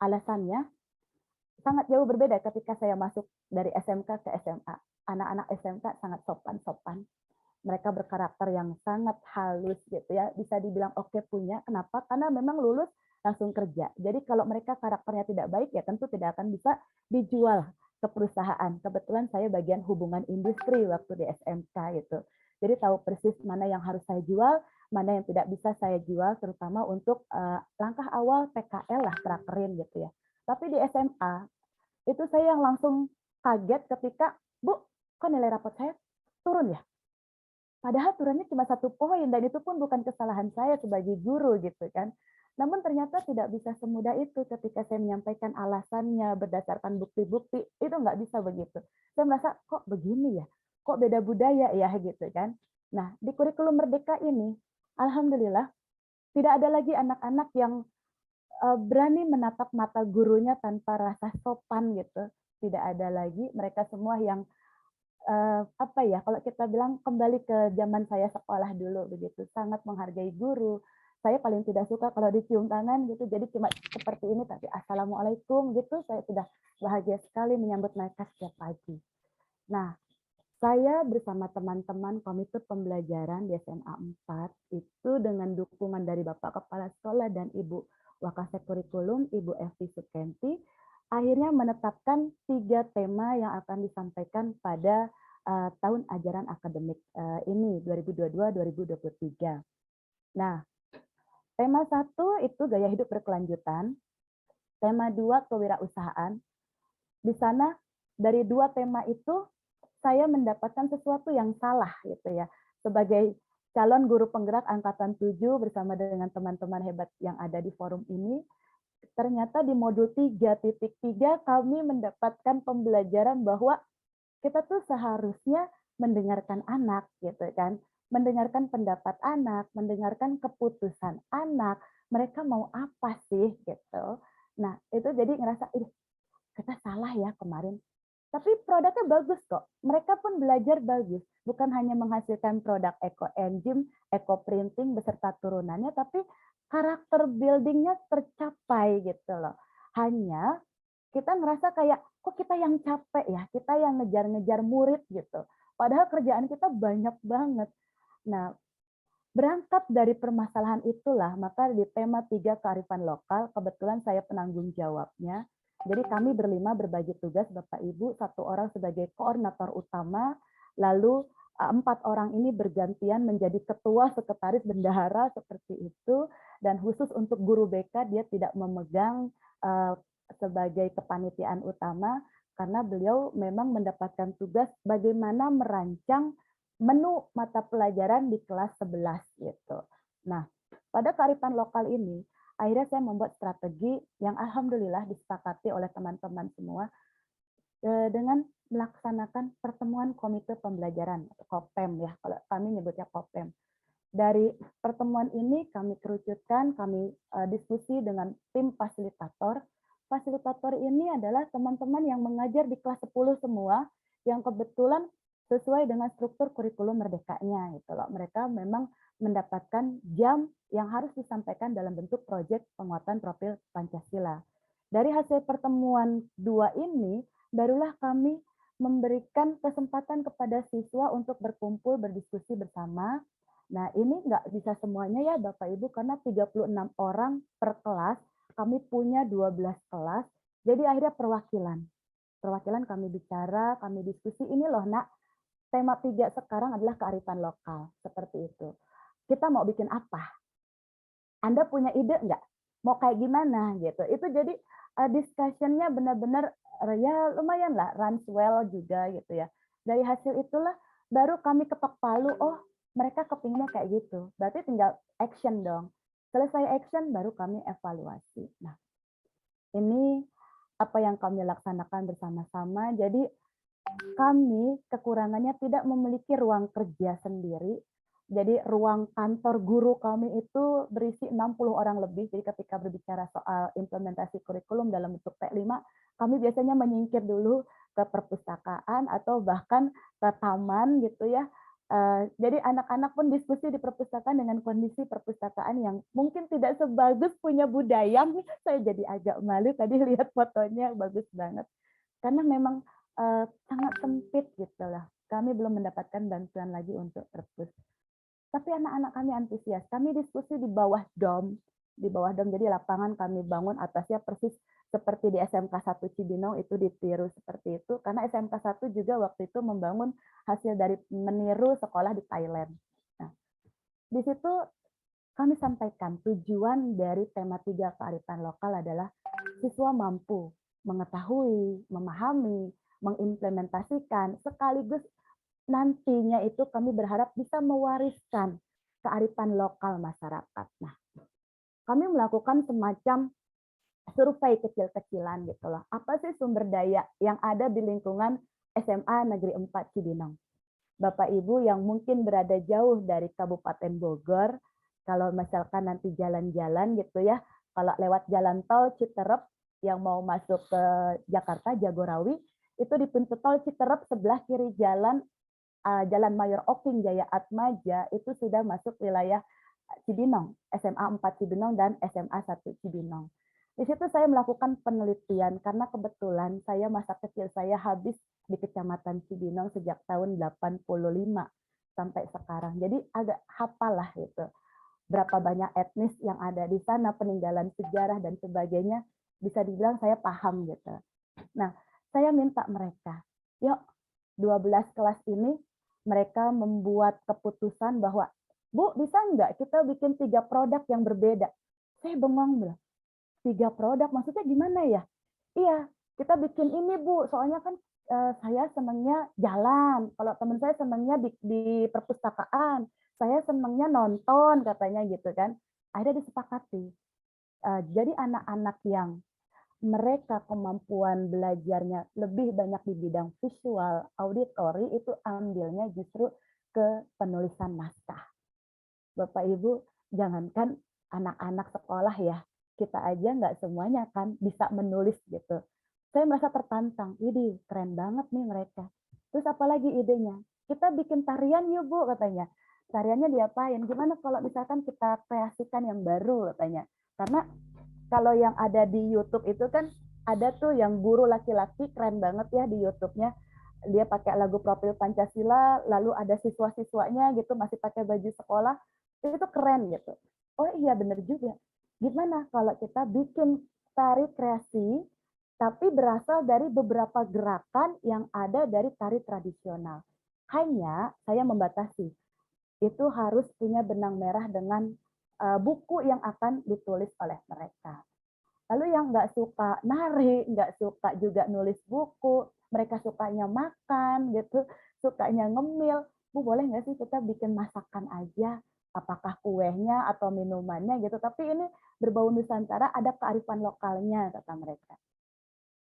Alasannya, sangat jauh berbeda ketika saya masuk dari SMK ke SMA. Anak-anak SMK sangat sopan-sopan. Mereka berkarakter yang sangat halus gitu ya. Bisa dibilang punya. Kenapa? Karena memang lulus langsung kerja. Jadi kalau mereka karakternya tidak baik, ya tentu tidak akan bisa dijual ke perusahaan. Kebetulan saya bagian hubungan industri waktu di SMK gitu. Jadi tahu persis mana yang harus saya jual, mana yang tidak bisa saya jual, terutama untuk langkah awal PKL lah, prakerin gitu ya. Tapi di SMA, itu saya yang langsung kaget ketika, Bu, kok nilai rapot saya turun ya? Padahal turunnya cuma 1 poin, dan itu pun bukan kesalahan saya sebagai guru gitu kan. Namun ternyata tidak bisa semudah itu ketika saya menyampaikan alasannya berdasarkan bukti-bukti, itu nggak bisa begitu. Saya merasa, kok begini ya? Kok beda budaya ya gitu kan. Nah, di kurikulum Merdeka ini, alhamdulillah, tidak ada lagi anak-anak yang berani menatap mata gurunya tanpa rasa sopan gitu. Tidak ada lagi, mereka semua yang kalau kita bilang kembali ke zaman saya sekolah dulu begitu, sangat menghargai guru. Saya paling tidak suka kalau dicium tangan gitu, jadi cuma seperti ini, tapi assalamualaikum gitu, saya sudah bahagia sekali menyambut mereka setiap pagi. Nah, saya bersama teman-teman komite pembelajaran di SMA 4 itu dengan dukungan dari Bapak Kepala Sekolah dan Ibu Wakasek Kurikulum, Ibu Evi Sukenti, akhirnya menetapkan 3 tema yang akan disampaikan pada tahun ajaran akademik ini 2022-2023. Nah, tema 1 itu gaya hidup berkelanjutan, tema 2 kewirausahaan. Di sana dari 2 tema itu saya mendapatkan sesuatu yang salah gitu ya. Sebagai calon guru penggerak angkatan 7 bersama dengan teman-teman hebat yang ada di forum ini, ternyata di modul 3.3 kami mendapatkan pembelajaran bahwa kita tuh seharusnya mendengarkan anak gitu kan, mendengarkan pendapat anak, mendengarkan keputusan anak, mereka mau apa sih gitu. Nah, itu jadi ngerasa kita salah ya kemarin. Tapi produknya bagus kok. Mereka pun belajar bagus. Bukan hanya menghasilkan produk eco engine, eco printing beserta turunannya, tapi karakter building-nya tercapai gitu loh. Hanya kita ngerasa kayak, kok kita yang capek ya, kita yang ngejar-ngejar murid gitu. Padahal kerjaan kita banyak banget. Nah, berangkat dari permasalahan itulah, maka di tema 3 kearifan lokal, kebetulan saya penanggung jawabnya. Jadi kami berlima berbagi tugas, Bapak Ibu, 1 orang sebagai koordinator utama, lalu 4 orang ini bergantian menjadi ketua, sekretaris, bendahara seperti itu, dan khusus untuk guru BK dia tidak memegang sebagai kepanitiaan utama karena beliau memang mendapatkan tugas bagaimana merancang menu mata pelajaran di kelas 11 gitu. Nah, pada kearifan lokal ini akhirnya saya membuat strategi yang alhamdulillah disepakati oleh teman-teman semua dengan melaksanakan pertemuan komite pembelajaran atau KOPEM ya, kalau kami nyebutnya KOPEM. Dari pertemuan ini kami kerucutkan, kami diskusi dengan tim fasilitator. Fasilitator ini adalah teman-teman yang mengajar di kelas 10 semua, yang kebetulan sesuai dengan struktur kurikulum merdekanya gitu loh. Mereka memang mendapatkan jam yang harus disampaikan dalam bentuk proyek penguatan profil Pancasila. Dari hasil pertemuan 2 ini, barulah kami memberikan kesempatan kepada siswa untuk berkumpul, berdiskusi bersama. Nah, ini nggak bisa semuanya ya Bapak Ibu, karena 36 orang per kelas, kami punya 12 kelas, jadi akhirnya perwakilan. Perwakilan kami bicara, kami diskusi, ini loh nak, tema 3 sekarang adalah kearifan lokal, seperti itu. Kita mau bikin apa? Anda punya ide nggak? Mau kayak gimana gitu? Itu jadi discussion-nya benar-benar ya lumayan lah, runs well juga gitu ya. Dari hasil itulah baru kami ketok palu, oh mereka kepinginnya kayak gitu. Berarti tinggal action dong. Selesai action baru kami evaluasi. Nah, ini apa yang kami laksanakan bersama-sama. Jadi kami kekurangannya tidak memiliki ruang kerja sendiri. Jadi ruang kantor guru kami itu berisi 60 orang lebih. Jadi ketika berbicara soal implementasi kurikulum dalam bentuk P5, kami biasanya menyingkir dulu ke perpustakaan atau bahkan ke taman gitu ya. Jadi anak-anak pun diskusi di perpustakaan dengan kondisi perpustakaan yang mungkin tidak sebagus punya Budayang. Saya jadi agak malu tadi lihat fotonya, bagus banget. Karena memang sangat sempit gitu lah. Kami belum mendapatkan bantuan lagi untuk perpus. Tapi anak-anak kami antusias. Kami diskusi di bawah dom. Di bawah dom, jadi lapangan kami bangun atasnya persis seperti di SMK 1 Cibinong itu ditiru seperti itu. Karena SMK 1 juga waktu itu membangun hasil dari meniru sekolah di Thailand. Nah, di situ kami sampaikan tujuan dari tema 3 kearifan lokal adalah siswa mampu mengetahui, memahami, mengimplementasikan, sekaligus nantinya itu kami berharap bisa mewariskan kearifan lokal masyarakat. Nah, kami melakukan semacam survei kecil-kecilan gitu loh. Apa sih sumber daya yang ada di lingkungan SMA Negeri 4 Cibinong? Bapak Ibu yang mungkin berada jauh dari Kabupaten Bogor, kalau misalkan nanti jalan-jalan gitu ya, kalau lewat jalan tol Citerep yang mau masuk ke Jakarta, Jagorawi, itu di pintu tol Citerep sebelah kiri jalan Jalan Mayor Oking Jaya Atmaja itu sudah masuk wilayah Cibinong, SMA 4 Cibinong dan SMA 1 Cibinong. Di situ saya melakukan penelitian karena kebetulan saya masa kecil saya habis di Kecamatan Cibinong sejak tahun 85 sampai sekarang. Jadi agak hafal lah itu. Berapa banyak etnis yang ada di sana, peninggalan sejarah dan sebagainya, bisa dibilang saya paham gitu. Nah, saya minta mereka, yuk 12 kelas ini mereka membuat keputusan bahwa, Bu, bisa nggak kita bikin 3 produk yang berbeda? Saya bengong bilang, 3 produk maksudnya gimana ya? Iya, kita bikin ini Bu, soalnya kan saya senangnya jalan, kalau teman saya senangnya di perpustakaan, saya senangnya nonton katanya gitu kan. Akhirnya disepakati. Jadi anak-anak yang mereka kemampuan belajarnya lebih banyak di bidang visual, auditori, itu ambilnya justru ke penulisan naskah. Bapak Ibu, jangankan anak-anak sekolah ya, kita aja nggak semuanya kan bisa menulis gitu. Saya merasa tertantang, ini keren banget nih mereka. Terus apalagi idenya? Kita bikin tarian yuk Bu, katanya. Tariannya diapain? Gimana kalau misalkan kita kreasikan yang baru, katanya. Karena kalau yang ada di YouTube itu kan ada tuh yang guru laki-laki keren banget ya di YouTube-nya. Dia pakai lagu Profil Pancasila, lalu ada siswa-siswanya gitu masih pakai baju sekolah. Itu keren gitu. Oh iya bener juga. Gimana kalau kita bikin tari kreasi tapi berasal dari beberapa gerakan yang ada dari tari tradisional. Hanya saya membatasi, itu harus punya benang merah dengan buku yang akan ditulis oleh mereka. Lalu yang nggak suka nari, nggak suka juga nulis buku, mereka sukanya makan gitu, sukanya ngemil, Bu boleh nggak sih kita bikin masakan aja, apakah kuenya atau minumannya gitu, tapi ini berbau Nusantara, ada kearifan lokalnya, kata mereka.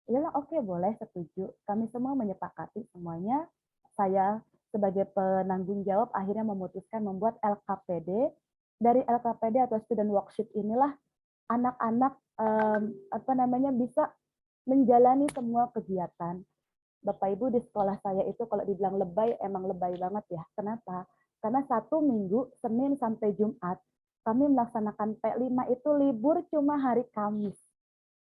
Iyalah, oke, boleh, setuju. Kami semua menyepakati semuanya. Saya sebagai penanggung jawab akhirnya memutuskan membuat LKPD. Dari LKPD atau Student Worksheet inilah anak-anak bisa menjalani semua kegiatan. Bapak Ibu, di sekolah saya itu kalau dibilang lebay, emang lebay banget ya. Kenapa? Karena 1 minggu, Senin sampai Jumat, kami melaksanakan P5 itu libur cuma hari Kamis.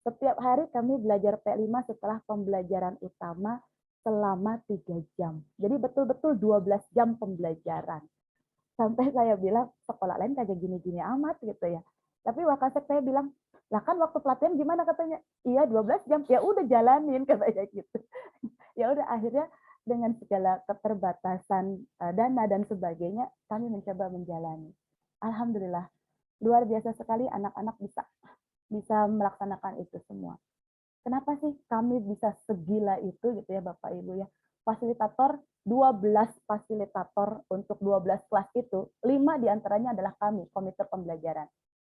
Setiap hari kami belajar P5 setelah pembelajaran utama selama 3 jam. Jadi betul-betul 12 jam pembelajaran. Sampai saya bilang, sekolah lain kagak gini-gini amat gitu ya. Tapi Wakasek saya bilang, lah kan waktu pelatihan gimana, katanya? Iya 12 jam, ya udah jalanin, katanya gitu. Ya udah, akhirnya dengan segala keterbatasan dana dan sebagainya, kami mencoba menjalani. Alhamdulillah, luar biasa sekali anak-anak bisa melaksanakan itu semua. Kenapa sih kami bisa segila itu gitu ya Bapak Ibu ya? Fasilitator, 12 fasilitator untuk 12 kelas itu, 5 diantaranya adalah kami, komite pembelajaran.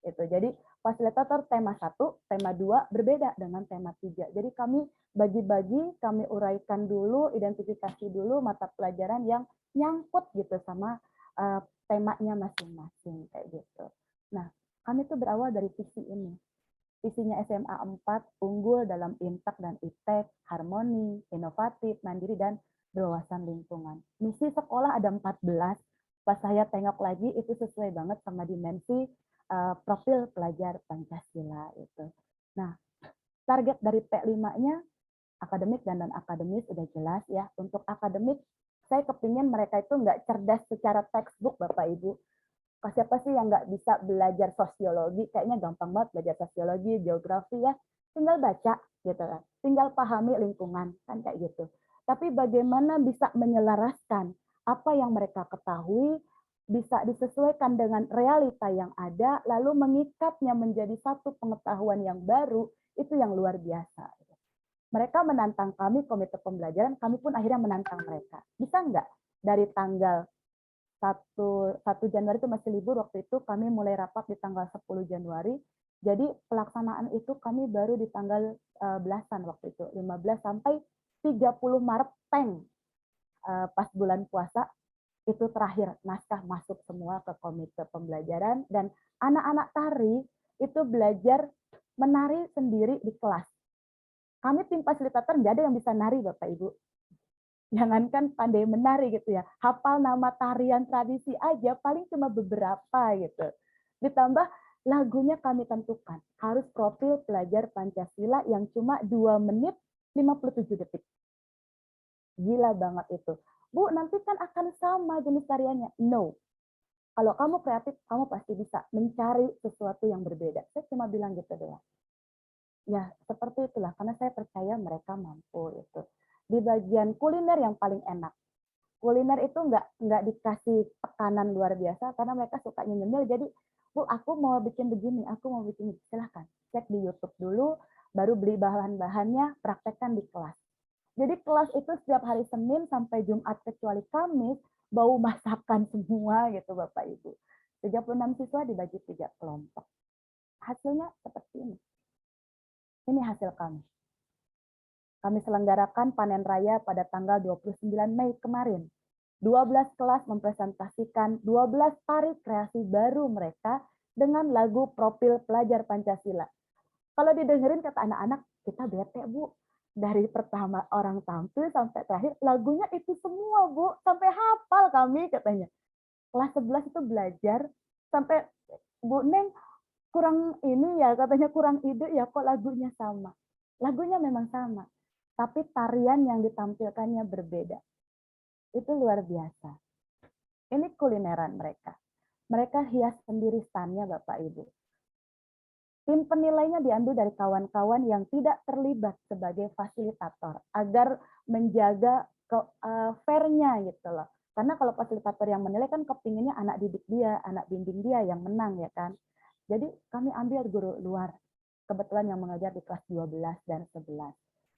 Itu. Jadi fasilitator tema 1, tema 2 berbeda dengan tema 3. Jadi kami bagi-bagi, kami uraikan dulu, identifikasi dulu mata pelajaran yang nyangkut gitu sama temanya masing-masing kayak gitu. Nah, kami tuh berawal dari visi ini. Visinya SMA 4 unggul dalam IMTAK dan ITEK, harmoni, inovatif, mandiri, dan berwawasan lingkungan. Misi sekolah ada 14, pas saya tengok lagi itu sesuai banget sama dimensi profil pelajar Pancasila itu. Nah, target dari P5-nya akademik dan non-akademis udah jelas ya. Untuk akademik, saya kepingin mereka itu nggak cerdas secara textbook Bapak Ibu. Siapa sih yang nggak bisa belajar sosiologi? Kayaknya gampang banget belajar sosiologi, geografi ya. Tinggal baca gitu kan. Tinggal pahami lingkungan kan kayak gitu. Tapi bagaimana bisa menyelaraskan apa yang mereka ketahui bisa disesuaikan dengan realita yang ada, lalu mengikatnya menjadi satu pengetahuan yang baru, itu yang luar biasa. Mereka menantang kami, komite pembelajaran, kami pun akhirnya menantang mereka. Bisa nggak dari tanggal 1 Januari itu masih libur waktu itu, kami mulai rapat di tanggal 10 Januari. Jadi pelaksanaan itu kami baru di tanggal belasan waktu itu, 15 sampai 30 Maret teng pas bulan puasa itu terakhir naskah masuk semua ke komite pembelajaran dan anak-anak tari itu belajar menari sendiri di kelas. Kami tim fasilitator nggak ada yang bisa nari Bapak Ibu. Jangankan pandai menari gitu ya, hafal nama tarian tradisi aja paling cuma beberapa gitu. Ditambah lagunya kami tentukan, harus profil pelajar Pancasila yang cuma 2 menit 57 detik. Gila banget itu. Bu, nanti kan akan sama jenis tariannya. No. Kalau kamu kreatif, kamu pasti bisa mencari sesuatu yang berbeda. Saya cuma bilang gitu doang. Ya, seperti itulah, karena saya percaya mereka mampu itu. Di bagian kuliner yang paling enak. Kuliner itu nggak dikasih tekanan luar biasa karena mereka suka nyemil. Jadi, Bu, aku mau bikin begini, aku mau bikin begini. Silahkan cek di YouTube dulu, baru beli bahan-bahannya, praktekkan di kelas. Jadi kelas itu setiap hari Senin sampai Jumat kecuali Kamis bau masakan semua gitu Bapak Ibu. 36 siswa dibagi 3 kelompok. Hasilnya seperti ini. Ini hasil kami. Kami selenggarakan panen raya pada tanggal 29 Mei kemarin. 12 kelas mempresentasikan 12 tari kreasi baru mereka dengan lagu profil pelajar Pancasila. Kalau didengerin kata anak-anak, kita bete Bu. Dari pertama orang tampil sampai terakhir, lagunya itu semua Bu. Sampai hafal kami katanya. Kelas 11 itu belajar, sampai Bu Neng kurang ini ya, katanya kurang ide ya kok lagunya sama. Lagunya memang sama. Tapi tarian yang ditampilkannya berbeda. Itu luar biasa. Ini kulineran mereka. Mereka hias sendiri stand-nya Bapak Ibu. Tim penilainya diambil dari kawan-kawan yang tidak terlibat sebagai fasilitator agar menjaga fair-nya gitu loh. Karena kalau fasilitator yang menilai kan kepinginnya anak didik dia, anak bimbing dia yang menang ya kan. Jadi kami ambil guru luar, kebetulan yang mengajar di kelas 12 dan 11.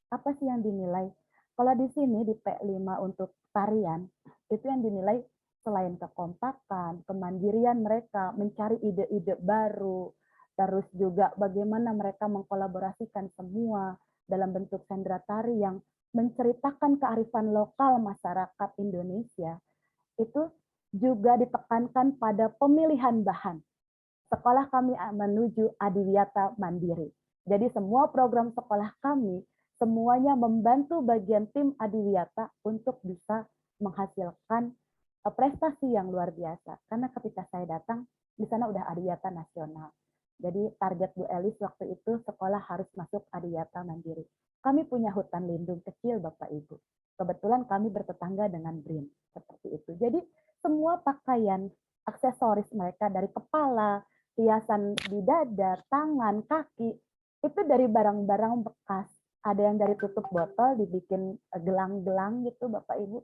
Apa sih yang dinilai? Kalau di sini di P5 untuk tarian, itu yang dinilai selain kekompakan, kemandirian mereka, mencari ide-ide baru, terus juga bagaimana mereka mengkolaborasikan semua dalam bentuk sendera tari yang menceritakan kearifan lokal masyarakat Indonesia, itu juga ditekankan pada pemilihan bahan. Sekolah kami menuju adiwiyata mandiri. Jadi semua program sekolah kami semuanya membantu bagian tim adiwiyata untuk bisa menghasilkan prestasi yang luar biasa. Karena ketika saya datang, di sana udah adiwiyata nasional. Jadi target Bu Elis waktu itu sekolah harus masuk adiwiyata mandiri. Kami punya hutan lindung kecil Bapak Ibu. Kebetulan kami bertetangga dengan BRIN. Seperti itu. Jadi semua pakaian, aksesoris mereka dari kepala, hiasan di dada, tangan, kaki, itu dari barang-barang bekas. Ada yang dari tutup botol dibikin gelang-gelang gitu Bapak Ibu.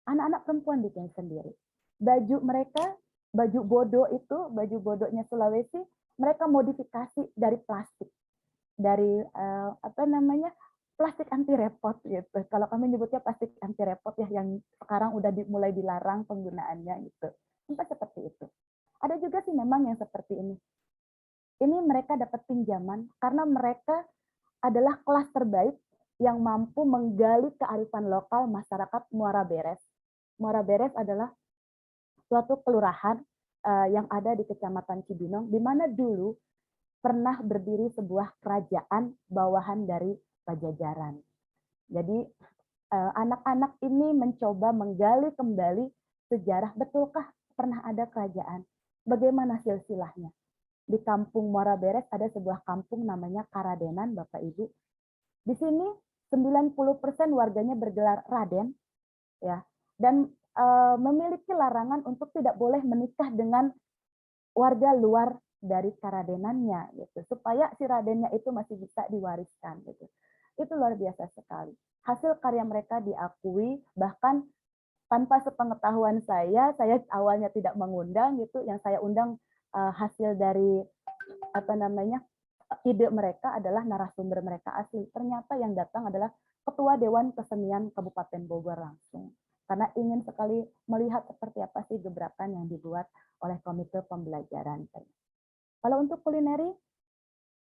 Anak-anak perempuan bikin sendiri. Baju mereka, baju bodo itu, baju bodonya Sulawesi, mereka modifikasi dari plastik. Dari plastik anti repot gitu. Kalau kami nyebutnya plastik anti repot ya, yang sekarang udah mulai dilarang penggunaannya gitu. Sampai seperti itu. Ada juga sih memang yang seperti ini. Ini mereka dapat pinjaman karena mereka adalah kelas terbaik yang mampu menggali kearifan lokal masyarakat Muara Beres. Muara Beres adalah suatu kelurahan yang ada di Kecamatan Cibinong, di mana dulu pernah berdiri sebuah kerajaan bawahan dari Pajajaran. Jadi anak-anak ini mencoba menggali kembali sejarah, betulkah pernah ada kerajaan? Bagaimana silsilahnya? Di kampung Muara Beres ada sebuah kampung namanya Karadenan, Bapak Ibu. Di sini 90% warganya bergelar Raden, ya, dan memiliki larangan untuk tidak boleh menikah dengan warga luar dari Karadenannya, gitu, supaya si Radennya itu masih bisa diwariskan, gitu. Itu luar biasa sekali. Hasil karya mereka diakui, bahkan tanpa sepengetahuan saya awalnya tidak mengundang, gitu, yang saya undang hasil dari ide mereka adalah narasumber mereka asli. Ternyata yang datang adalah Ketua Dewan Kesenian Kabupaten Bogor langsung. Karena ingin sekali melihat seperti apa sih gebrakan yang dibuat oleh Komite Pembelajaran. Kalau untuk kulineri,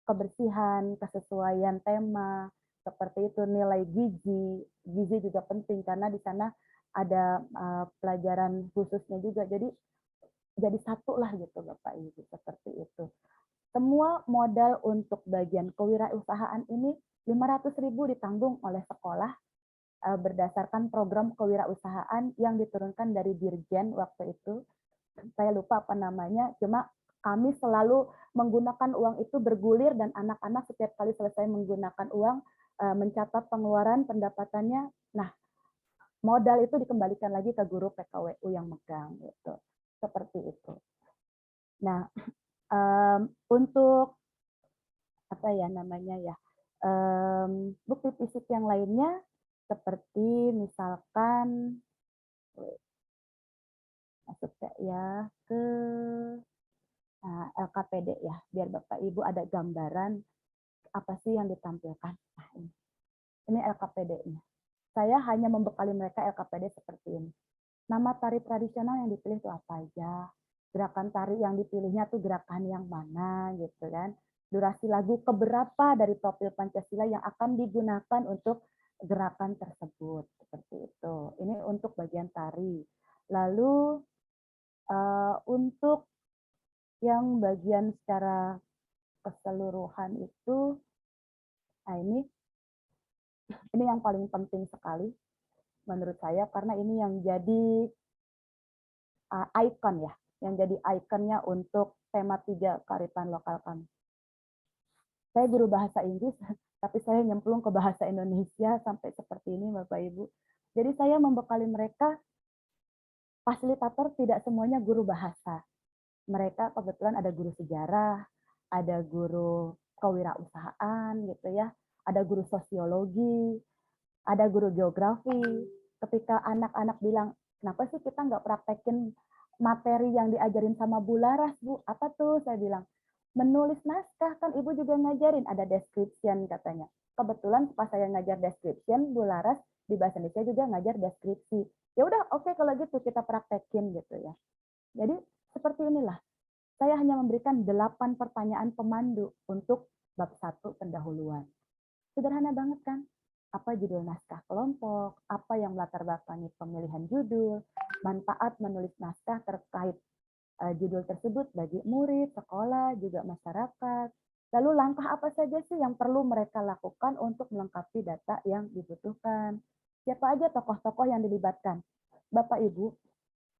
kebersihan, kesesuaian tema, seperti itu, nilai gizi. Gizi juga penting karena di sana ada pelajaran khususnya juga. Jadi satu lah gitu Bapak Ibu, seperti itu. Semua modal untuk bagian kewirausahaan ini 500.000 ditanggung oleh sekolah berdasarkan program kewirausahaan yang diturunkan dari Dirjen waktu itu. Saya lupa apa namanya, cuma kami selalu menggunakan uang itu bergulir dan anak-anak setiap kali selesai menggunakan uang mencatat pengeluaran pendapatannya. Nah, modal itu dikembalikan lagi ke guru PKWU yang megang gitu. Seperti itu. Nah, untuk bukti fisik yang lainnya seperti misalkan masuk ya ke LKPD ya, biar Bapak Ibu ada gambaran apa sih yang ditampilkan. Nah, ini LKPD-nya. Saya hanya membekali mereka LKPD seperti ini. Nama tari tradisional yang dipilih itu apa aja, gerakan tari yang dipilihnya tuh gerakan yang mana gitu kan, durasi lagu keberapa dari Topil Pancasila yang akan digunakan untuk gerakan tersebut, seperti itu. Ini untuk bagian tari. Lalu untuk yang bagian secara keseluruhan itu, nah ini yang paling penting sekali menurut saya karena ini yang jadi ikon ya, yang jadi ikonnya untuk tema 3 kearifan lokal kami. Saya guru bahasa Inggris, tapi saya nyemplung ke bahasa Indonesia sampai seperti ini Bapak Ibu. Jadi saya membekali mereka, fasilitator tidak semuanya guru bahasa. Mereka kebetulan ada guru sejarah, ada guru kewirausahaan gitu ya, ada guru sosiologi, ada guru geografi. Ketika anak-anak bilang, kenapa sih kita nggak praktekin materi yang diajarin sama Bu Laras, Bu? Apa tuh? Saya bilang, menulis naskah, kan Ibu juga ngajarin, ada description katanya. Kebetulan pas saya ngajar description, Bu Laras di Bahasa Indonesia juga ngajar deskripsi. Ya udah, oke, kalau gitu kita praktekin gitu ya. Jadi seperti inilah, saya hanya memberikan 8 pertanyaan pemandu untuk bab 1 pendahuluan. Sederhana banget kan? Apa judul naskah kelompok, apa yang melatar belakangi pemilihan judul, manfaat menulis naskah terkait judul tersebut bagi murid, sekolah, juga masyarakat. Lalu langkah apa saja sih yang perlu mereka lakukan untuk melengkapi data yang dibutuhkan? Siapa aja tokoh-tokoh yang dilibatkan? Bapak Ibu,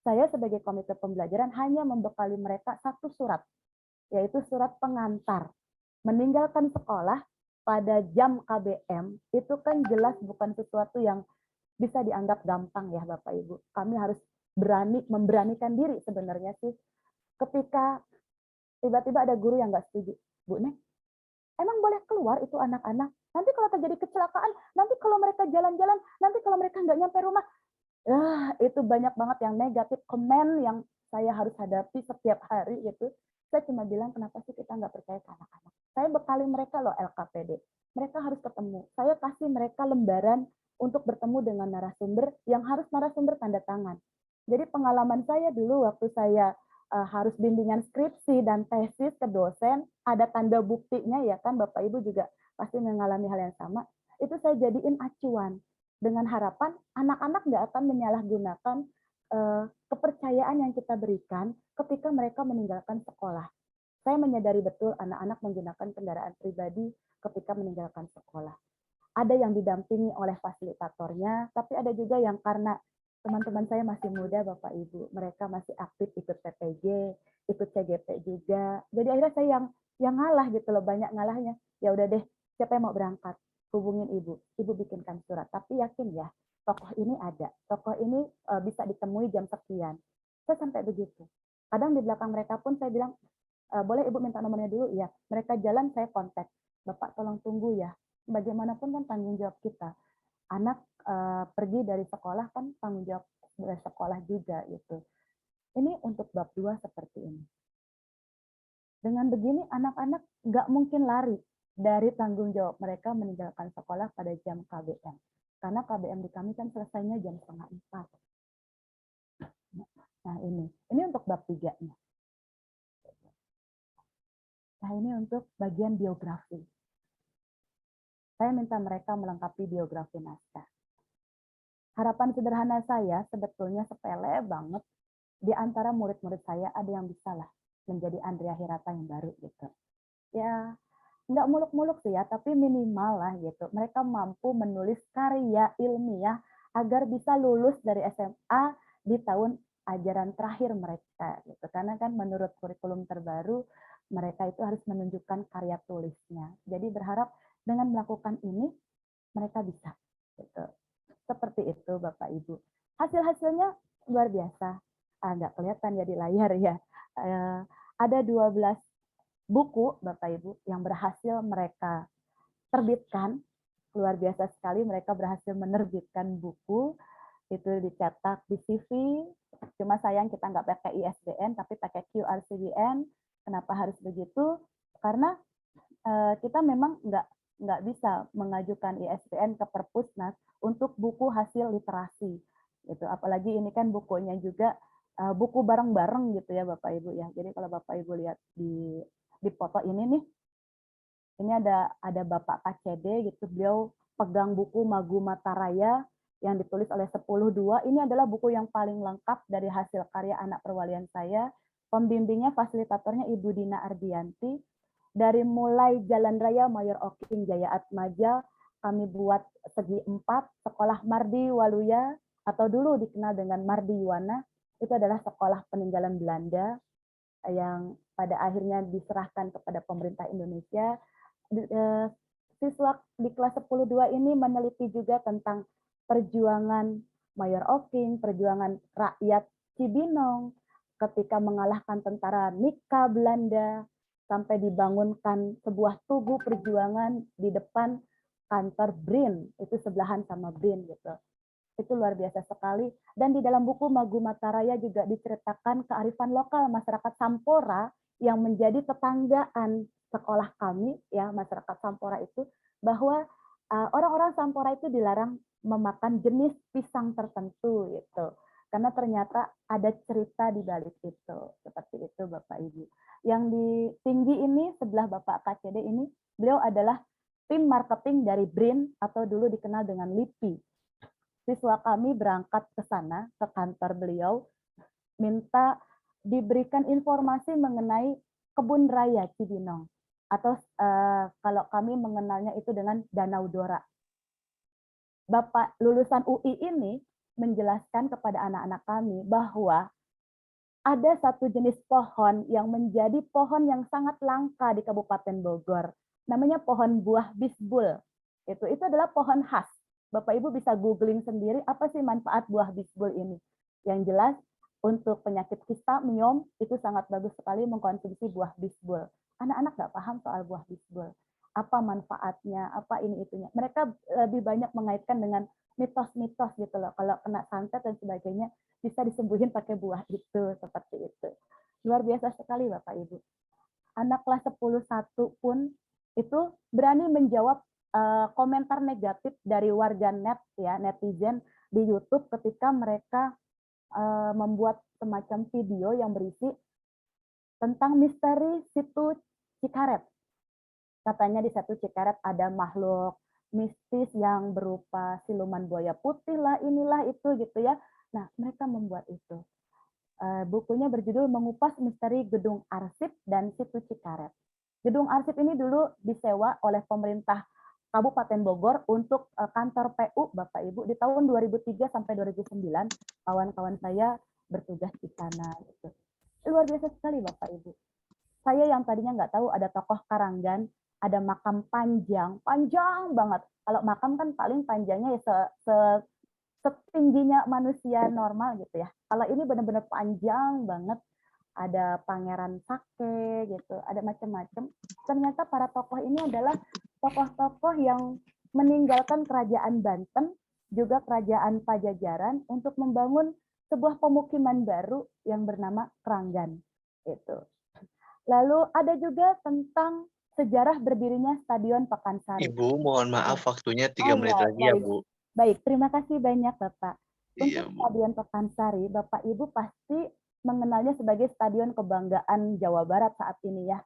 saya sebagai komite pembelajaran hanya membekali mereka satu surat, yaitu surat pengantar. Meninggalkan sekolah pada jam KBM, itu kan jelas bukan sesuatu yang bisa dianggap gampang ya Bapak Ibu. Kami harus memberanikan diri sebenarnya sih. Ketika tiba-tiba ada guru yang nggak setuju, Bu Neng, emang boleh keluar itu anak-anak? Nanti kalau terjadi kecelakaan, nanti kalau mereka jalan-jalan, nanti kalau mereka nggak nyampe rumah, itu banyak banget yang negatif komen yang saya harus hadapi setiap hari gitu. Saya cuma bilang, kenapa sih kita nggak percaya ke anak-anak? Saya bekali mereka loh LKPD. Mereka harus ketemu. Saya kasih mereka lembaran untuk bertemu dengan narasumber yang harus narasumber tanda tangan. Jadi pengalaman saya dulu waktu saya harus bimbingan skripsi dan tesis ke dosen, ada tanda buktinya ya kan, Bapak Ibu juga pasti mengalami hal yang sama. Itu saya jadiin acuan dengan harapan anak-anak nggak akan menyalahgunakan kepercayaan yang kita berikan ketika mereka meninggalkan sekolah. Saya menyadari betul anak-anak menggunakan kendaraan pribadi ketika meninggalkan sekolah. Ada yang didampingi oleh fasilitatornya, tapi ada juga yang karena teman-teman saya masih muda, Bapak Ibu, mereka masih aktif ikut PPG, ikut CGP juga. Jadi akhirnya saya yang ngalah gitu loh, banyak ngalahnya. Ya udah deh, siapa yang mau berangkat? Hubungin Ibu. Ibu bikinkan surat. Tapi yakin ya, tokoh ini ada. Tokoh ini bisa ditemui jam sekian. Saya sampai begitu. Kadang di belakang mereka pun saya bilang, boleh Ibu minta nomornya dulu? Ya. Mereka jalan, saya kontak. Bapak tolong tunggu ya. Bagaimanapun kan tanggung jawab kita. Anak pergi dari sekolah kan tanggung jawab dari sekolah juga gitu. Ini untuk bab 2 seperti ini. Dengan begini anak-anak nggak mungkin lari dari tanggung jawab mereka meninggalkan sekolah pada jam KBM. Karena KBM di kami kan selesainya jam 3:30. Nah ini untuk bab 3-nya. Nah ini untuk bagian biografi. Saya minta mereka melengkapi biografi naskah. Harapan sederhana saya sebetulnya sepele banget. Di antara murid-murid saya ada yang bisa lah menjadi Andrea Hirata yang baru gitu. Ya, nggak muluk-muluk sih ya, tapi minimal lah gitu. Mereka mampu menulis karya ilmiah agar bisa lulus dari SMA di tahun ajaran terakhir mereka gitu. Karena kan menurut kurikulum terbaru mereka itu harus menunjukkan karya tulisnya. Jadi berharap dengan melakukan ini mereka bisa gitu. Seperti itu Bapak Ibu. Hasil-hasilnya luar biasa. Nggak kelihatan ya di layar ya. Ada 12 buku Bapak Ibu yang berhasil mereka terbitkan. Luar biasa sekali mereka berhasil menerbitkan buku. Itu dicetak di CV. Cuma sayang kita nggak pakai ISBN tapi pakai QRCBN. Kenapa harus begitu? Karena kita memang nggak bisa mengajukan ISBN ke Perpusnas untuk buku hasil literasi. Gitu. Apalagi ini kan bukunya juga buku bareng-bareng gitu ya Bapak Ibu ya. Jadi kalau Bapak Ibu lihat di foto ini nih, ini ada Bapak KCD gitu, beliau pegang buku Magu Mataraya yang ditulis oleh 10.2. Ini adalah buku yang paling lengkap dari hasil karya anak perwalian saya. Pembimbingnya, fasilitatornya Ibu Dina Ardianti. Dari mulai Jalan Raya Mayor Oking Jaya Atmaja, kami buat segi 4, sekolah Mardi Waluya, atau dulu dikenal dengan Mardi Yuwana, itu adalah sekolah peninggalan Belanda yang pada akhirnya diserahkan kepada pemerintah Indonesia. Siswa di kelas 10.2 ini meneliti juga tentang perjuangan Mayor Oking, perjuangan rakyat Cibinong ketika mengalahkan tentara Nika Belanda, sampai dibangunkan sebuah tugu perjuangan di depan kantor BRIN, itu sebelahan sama BRIN gitu. Itu luar biasa sekali. Dan di dalam buku Magu Mataraya juga diceritakan kearifan lokal masyarakat Sampora yang menjadi tetanggaan sekolah kami, ya masyarakat Sampora itu, bahwa orang-orang Sampora itu dilarang memakan jenis pisang tertentu gitu. Karena ternyata ada cerita di balik itu. Seperti itu Bapak Ibu. Yang di tinggi ini sebelah Bapak KCD ini, beliau adalah tim marketing dari BRIN atau dulu dikenal dengan LIPI. Siswa kami berangkat ke sana, ke kantor beliau, minta diberikan informasi mengenai kebun raya Cibinong. Atau kalau kami mengenalnya itu dengan Danau Dora. Bapak lulusan UI ini menjelaskan kepada anak-anak kami bahwa ada satu jenis pohon yang menjadi pohon yang sangat langka di Kabupaten Bogor. Namanya pohon buah bisbul. Itu adalah pohon khas. Bapak Ibu bisa googling sendiri apa sih manfaat buah bisbul ini. Yang jelas untuk penyakit kista, myom itu sangat bagus sekali mengkonsumsi buah bisbul. Anak-anak nggak paham soal buah bisbul. Apa manfaatnya, apa ini itunya. Mereka lebih banyak mengaitkan dengan mitos-mitos gitu loh. Kalau kena santet dan sebagainya bisa disembuhin pakai buah itu, seperti itu. Luar biasa sekali Bapak Ibu. Anak kelas 10-1 pun itu berani menjawab komentar negatif dari warga net ya, netizen di YouTube ketika mereka membuat semacam video yang berisi tentang misteri situ Cikaret. Katanya di satu Cikaret ada makhluk mistis yang berupa siluman buaya putih lah, inilah itu gitu ya. Nah, mereka membuat itu. Bukunya berjudul Mengupas Misteri Gedung Arsip dan Situ Cikaret. Gedung Arsip ini dulu disewa oleh pemerintah Kabupaten Bogor untuk kantor PU Bapak Ibu di tahun 2003 sampai 2009. Kawan-kawan saya bertugas di sana. Gitu. Luar biasa sekali Bapak Ibu. Saya yang tadinya nggak tahu ada tokoh Karanggan, ada makam panjang banget. Kalau makam kan paling panjangnya ya setingginya manusia normal gitu ya. Kalau ini benar-benar panjang banget, ada Pangeran Sake gitu, ada macam-macam. Ternyata para tokoh ini adalah tokoh-tokoh yang meninggalkan kerajaan Banten, juga kerajaan Pajajaran untuk membangun sebuah pemukiman baru yang bernama Kranggan. Itu. Lalu ada juga tentang sejarah berdirinya Stadion Pakansari. Ibu, mohon maaf waktunya 3 menit ya, lagi ya, baik. Bu. Baik, terima kasih banyak Bapak. Iya, Untuk Bu. Stadion Pakansari, Bapak Ibu pasti mengenalnya sebagai stadion kebanggaan Jawa Barat saat ini ya.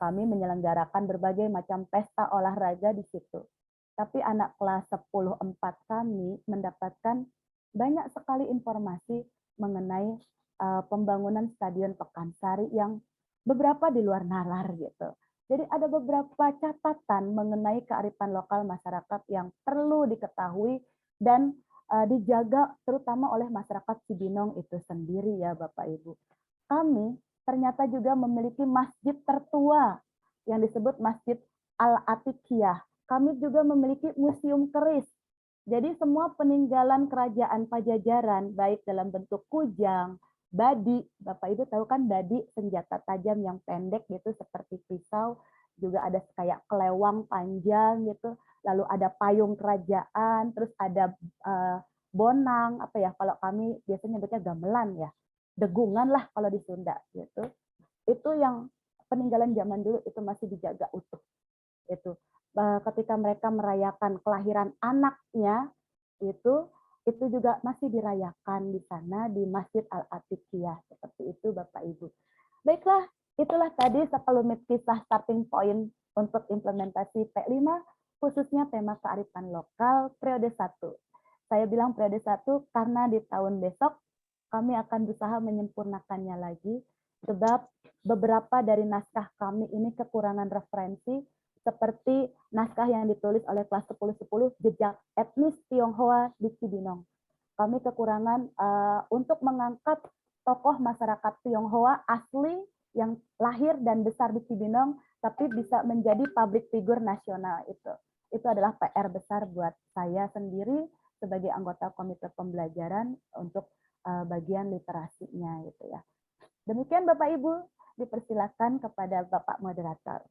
Kami menyelenggarakan berbagai macam pesta olahraga di situ. Tapi anak kelas 10-4 kami mendapatkan banyak sekali informasi mengenai pembangunan Stadion Pakansari yang beberapa di luar nalar gitu. Jadi ada beberapa catatan mengenai kearifan lokal masyarakat yang perlu diketahui dan dijaga terutama oleh masyarakat Cibinong itu sendiri ya Bapak Ibu. Kami ternyata juga memiliki masjid tertua yang disebut Masjid Al-Atiqiyah. Kami juga memiliki museum keris. Jadi semua peninggalan kerajaan Pajajaran baik dalam bentuk kujang, badi, Bapak Ibu tahu kan badi senjata tajam yang pendek gitu seperti pisau, juga ada kayak kelewang panjang gitu, lalu ada payung kerajaan, terus ada bonang, apa ya kalau kami biasanya nyebutnya gamelan ya, degungan lah kalau di Sunda gitu. Itu yang peninggalan zaman dulu itu masih dijaga utuh. Itu ketika mereka merayakan kelahiran anaknya itu juga masih dirayakan di sana di Masjid Al-Atiqiyah seperti itu Bapak Ibu. Baiklah, itulah tadi sekelumit kisah starting point untuk implementasi P5 khususnya tema kearifan lokal periode 1. Saya bilang periode 1 karena di tahun besok kami akan berusaha menyempurnakannya lagi sebab beberapa dari naskah kami ini kekurangan referensi seperti naskah yang ditulis oleh kelas 10-10 Jejak Etnis Tionghoa di Cibinong. Kami kekurangan untuk mengangkat tokoh masyarakat Tionghoa asli yang lahir dan besar di Cibinong, tapi bisa menjadi public figure nasional itu. Itu adalah PR besar buat saya sendiri sebagai anggota komite pembelajaran untuk bagian literasinya gitu ya. Demikian Bapak Ibu, dipersilakan kepada Bapak Moderator.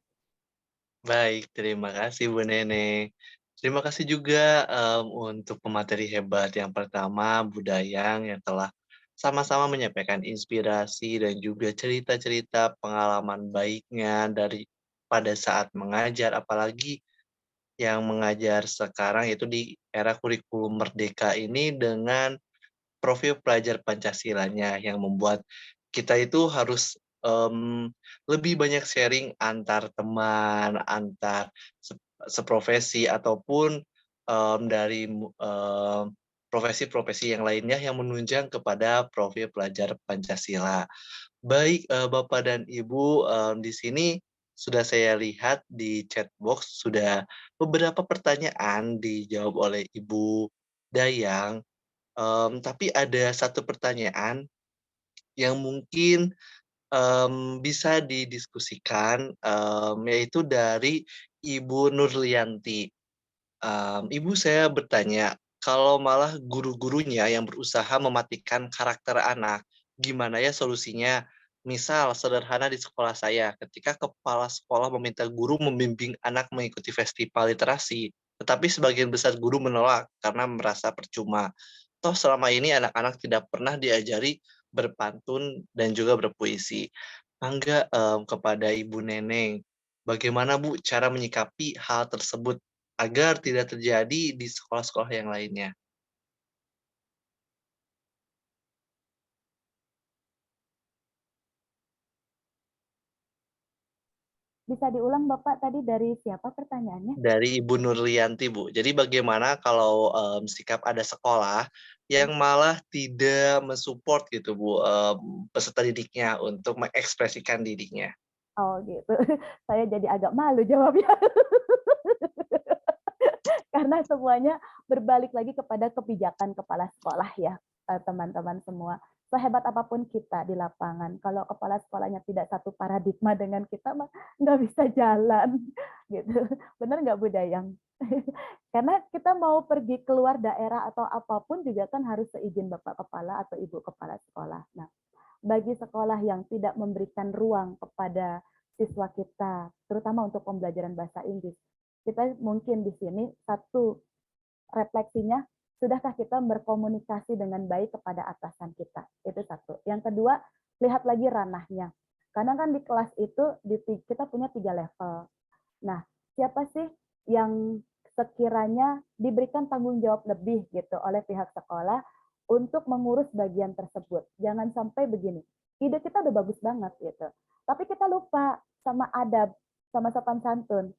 Baik, terima kasih Bu Neneng. Terima kasih juga untuk pemateri hebat yang pertama, Bu Dayang yang telah sama-sama menyampaikan inspirasi dan juga cerita-cerita pengalaman baiknya dari pada saat mengajar, apalagi yang mengajar sekarang itu di era kurikulum merdeka ini dengan profil pelajar Pancasilanya yang membuat kita itu harus, lebih banyak sharing antar teman, antar seprofesi ataupun, profesi-profesi yang lainnya yang menunjang kepada profil pelajar Pancasila. Baik, Bapak dan Ibu, di sini sudah saya lihat di chat box sudah beberapa pertanyaan dijawab oleh Ibu Dayang, tapi ada satu pertanyaan yang mungkin, bisa didiskusikan, yaitu dari Ibu Nurlianti. Ibu saya bertanya, kalau malah guru-gurunya yang berusaha mematikan karakter anak, gimana ya solusinya? Misal sederhana di sekolah saya, ketika kepala sekolah meminta guru membimbing anak mengikuti festival literasi, tetapi sebagian besar guru menolak karena merasa percuma. Toh selama ini anak-anak tidak pernah diajari berpantun dan juga berpuisi. Mangga, kepada Ibu Neneng, bagaimana Bu cara menyikapi hal tersebut? Agar tidak terjadi di sekolah-sekolah yang lainnya. Bisa diulang Bapak tadi dari siapa pertanyaannya? Dari Ibu Nurlianti, Bu. Jadi bagaimana kalau, sikap ada sekolah yang malah tidak mensupport gitu, Bu, peserta didiknya untuk mengekspresikan dirinya? Oh gitu. Saya jadi agak malu jawabnya. Karena semuanya berbalik lagi kepada kebijakan kepala sekolah ya, teman-teman semua. Sehebat apapun kita di lapangan, kalau kepala sekolahnya tidak satu paradigma dengan kita, mah nggak bisa jalan, gitu. Benar nggak Bu Dayang? Karena kita mau pergi keluar daerah atau apapun juga kan harus seizin Bapak Kepala atau Ibu Kepala Sekolah. Nah, bagi sekolah yang tidak memberikan ruang kepada siswa kita, terutama untuk pembelajaran bahasa Inggris, kita mungkin di sini satu refleksinya, sudahkah kita berkomunikasi dengan baik kepada atasan kita? Itu satu. Yang kedua, lihat lagi ranahnya. Karena kan di kelas itu kita punya 3 level. Nah, siapa sih yang sekiranya diberikan tanggung jawab lebih gitu oleh pihak sekolah untuk mengurus bagian tersebut. Jangan sampai begini, ide kita udah bagus banget gitu, tapi kita lupa sama adab, sama sopan santun.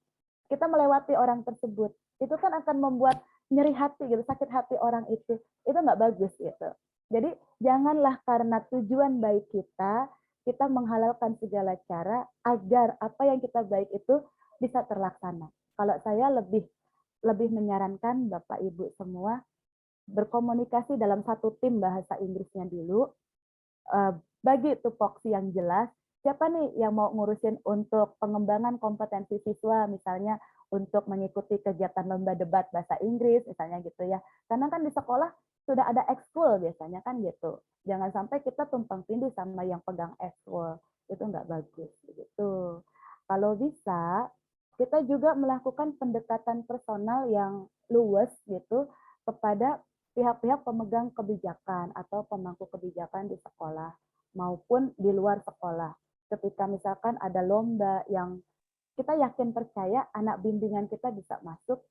Kita melewati orang tersebut. Itu kan akan membuat nyeri hati gitu, sakit hati orang itu. Itu nggak bagus gitu. Jadi janganlah karena tujuan baik kita menghalalkan segala cara agar apa yang kita baik itu bisa terlaksana. Kalau saya lebih menyarankan Bapak Ibu semua berkomunikasi dalam satu tim bahasa Inggrisnya dulu, bagi tupoksi yang jelas, siapa nih yang mau ngurusin untuk pengembangan kompetensi siswa, misalnya untuk mengikuti kegiatan lomba debat bahasa Inggris, misalnya gitu ya. Karena kan di sekolah sudah ada ekskul biasanya kan gitu. Jangan sampai kita tumpang tindih sama yang pegang ekskul, itu nggak bagus gitu. Kalau bisa, kita juga melakukan pendekatan personal yang luwes gitu kepada pihak-pihak pemegang kebijakan atau pemangku kebijakan di sekolah maupun di luar sekolah. Ketika misalkan ada lomba yang kita yakin percaya anak bimbingan kita bisa masuk,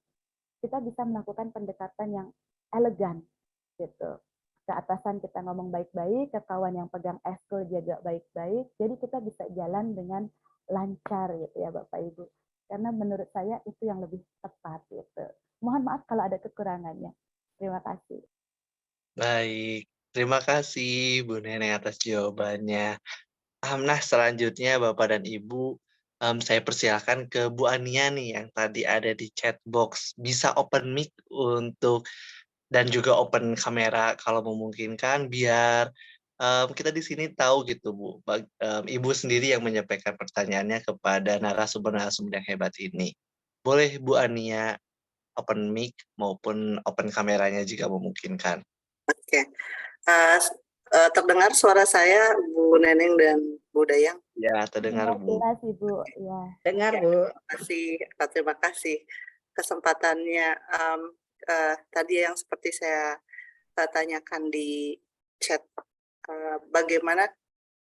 kita bisa melakukan pendekatan yang elegan gitu. Ke atasan kita ngomong baik-baik, ke kawan yang pegang eskul juga baik-baik, jadi kita bisa jalan dengan lancar gitu ya Bapak Ibu. Karena menurut saya itu yang lebih tepat gitu. Mohon maaf kalau ada kekurangannya. Terima kasih. Baik, terima kasih Bu Neneng atas jawabannya. Nah selanjutnya Bapak dan Ibu, saya persilahkan ke Bu Ania nih yang tadi ada di chat box. Bisa open mic untuk dan juga open kamera kalau memungkinkan biar, kita di sini tahu gitu Bu, Ibu sendiri yang menyampaikan pertanyaannya kepada narasumber-narasumber yang hebat ini. Boleh Bu Ania open mic maupun open kameranya jika memungkinkan. Oke, terdengar suara saya Bu Neneng dan Bu Dayang? Ya, terdengar Bu. Terima kasih Bu. Ya. Dengar, Ya, Bu. terima kasih. kesempatannya. Tadi yang seperti saya tanyakan di chat, bagaimana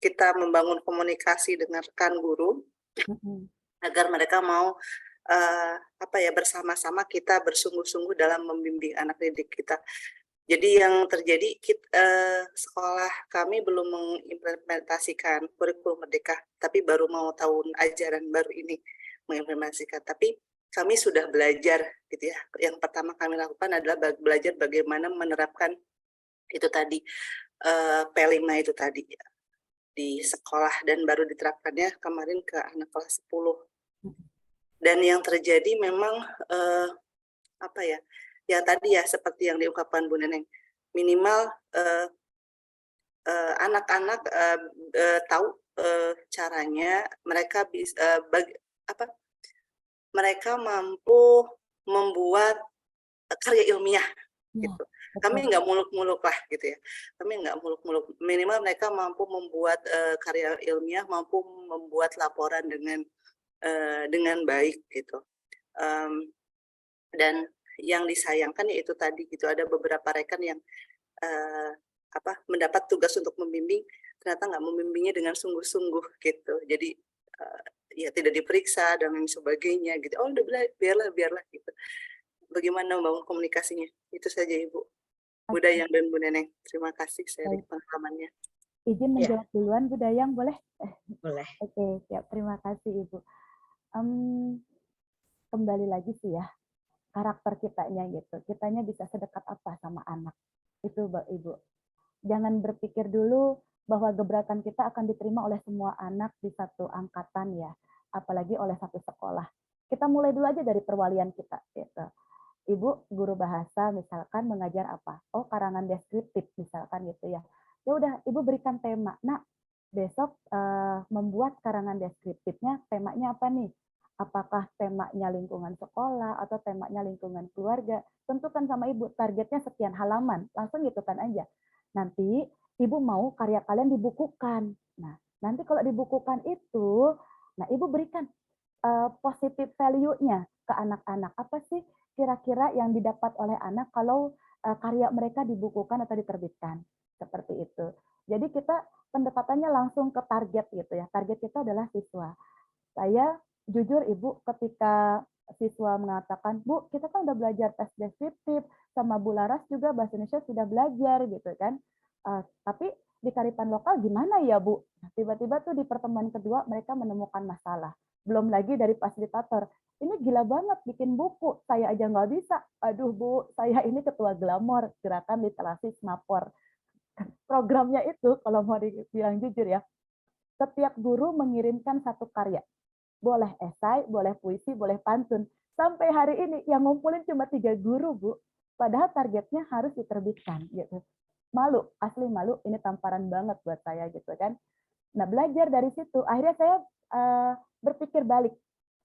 kita membangun komunikasi dengan rekan guru agar mereka mau bersama-sama kita bersungguh-sungguh dalam membimbing anak didik kita. Jadi yang terjadi sekolah kami belum mengimplementasikan kurikulum merdeka, tapi baru mau tahun ajaran baru ini mengimplementasikan. Tapi kami sudah belajar gitu ya. Yang pertama kami lakukan adalah belajar bagaimana menerapkan itu tadi P5 itu tadi di sekolah, dan baru diterapkannya kemarin ke anak kelas 10. Dan yang terjadi memang yang tadi ya seperti yang diungkapkan Bu Neneng, minimal anak-anak tahu caranya, mereka bisa mereka mampu membuat karya ilmiah gitu. Kami nggak muluk-muluk lah gitu ya. Kami nggak muluk-muluk. Minimal mereka mampu membuat karya ilmiah, mampu membuat laporan dengan baik gitu. Dan yang disayangkan yaitu tadi gitu, ada beberapa rekan yang mendapat tugas untuk membimbing, ternyata nggak membimbingnya dengan sungguh-sungguh gitu. Jadi ya tidak diperiksa dan lain sebagainya gitu. Oh udah biarlah gitu. Bagaimana membangun komunikasinya? Itu saja Ibu. Bu Dayang dan Bu Neneng. Terima kasih sharing pengalamannya. Izin menjawab duluan Bu Dayang, boleh? Boleh. Oke, siap. Terima kasih Ibu. Kembali lagi sih ya, karakter kitanya gitu. Kitanya bisa sedekat apa sama anak. Itu Ibu. Jangan berpikir dulu bahwa gebrakan kita akan diterima oleh semua anak di satu angkatan ya, apalagi oleh satu sekolah. Kita mulai dulu aja dari perwalian kita gitu. Ibu guru bahasa misalkan mengajar apa? Oh, karangan deskriptif misalkan gitu ya. Ya udah, Ibu berikan tema. Nah, besok membuat karangan deskriptifnya, temanya apa nih? Apakah temanya lingkungan sekolah atau temanya lingkungan keluarga? Tentukan sama Ibu, targetnya sekian halaman. Langsung gitukan aja. Nanti Ibu mau karya kalian dibukukan. Nah, nanti kalau dibukukan itu, nah Ibu berikan positive value-nya ke anak-anak. Apa sih kira-kira yang didapat oleh anak kalau karya mereka dibukukan atau diterbitkan? Seperti itu. Jadi kita pendekatannya langsung ke target gitu ya. Target kita adalah siswa. Saya jujur Ibu, ketika siswa mengatakan, Bu, kita kan udah belajar tes deskriptif, sama Bu Laras juga bahasa Indonesia sudah belajar gitu kan. Tapi di kearifan lokal gimana ya Bu? Tiba-tiba tuh di pertemuan kedua mereka menemukan masalah. Belum lagi dari fasilitator. Ini gila banget bikin buku, saya aja nggak bisa. Aduh Bu, saya ini ketua Glamor, Gerakan Literasi Smapor. Programnya itu, kalau mau dibilang jujur ya, setiap guru mengirimkan satu karya. Boleh esai, boleh puisi, boleh pantun. Sampai hari ini yang ngumpulin cuma 3 guru, Bu. Padahal targetnya harus diterbitkan gitu. Malu, asli malu, ini tamparan banget buat saya gitu kan. Nah, belajar dari situ, akhirnya saya berpikir balik.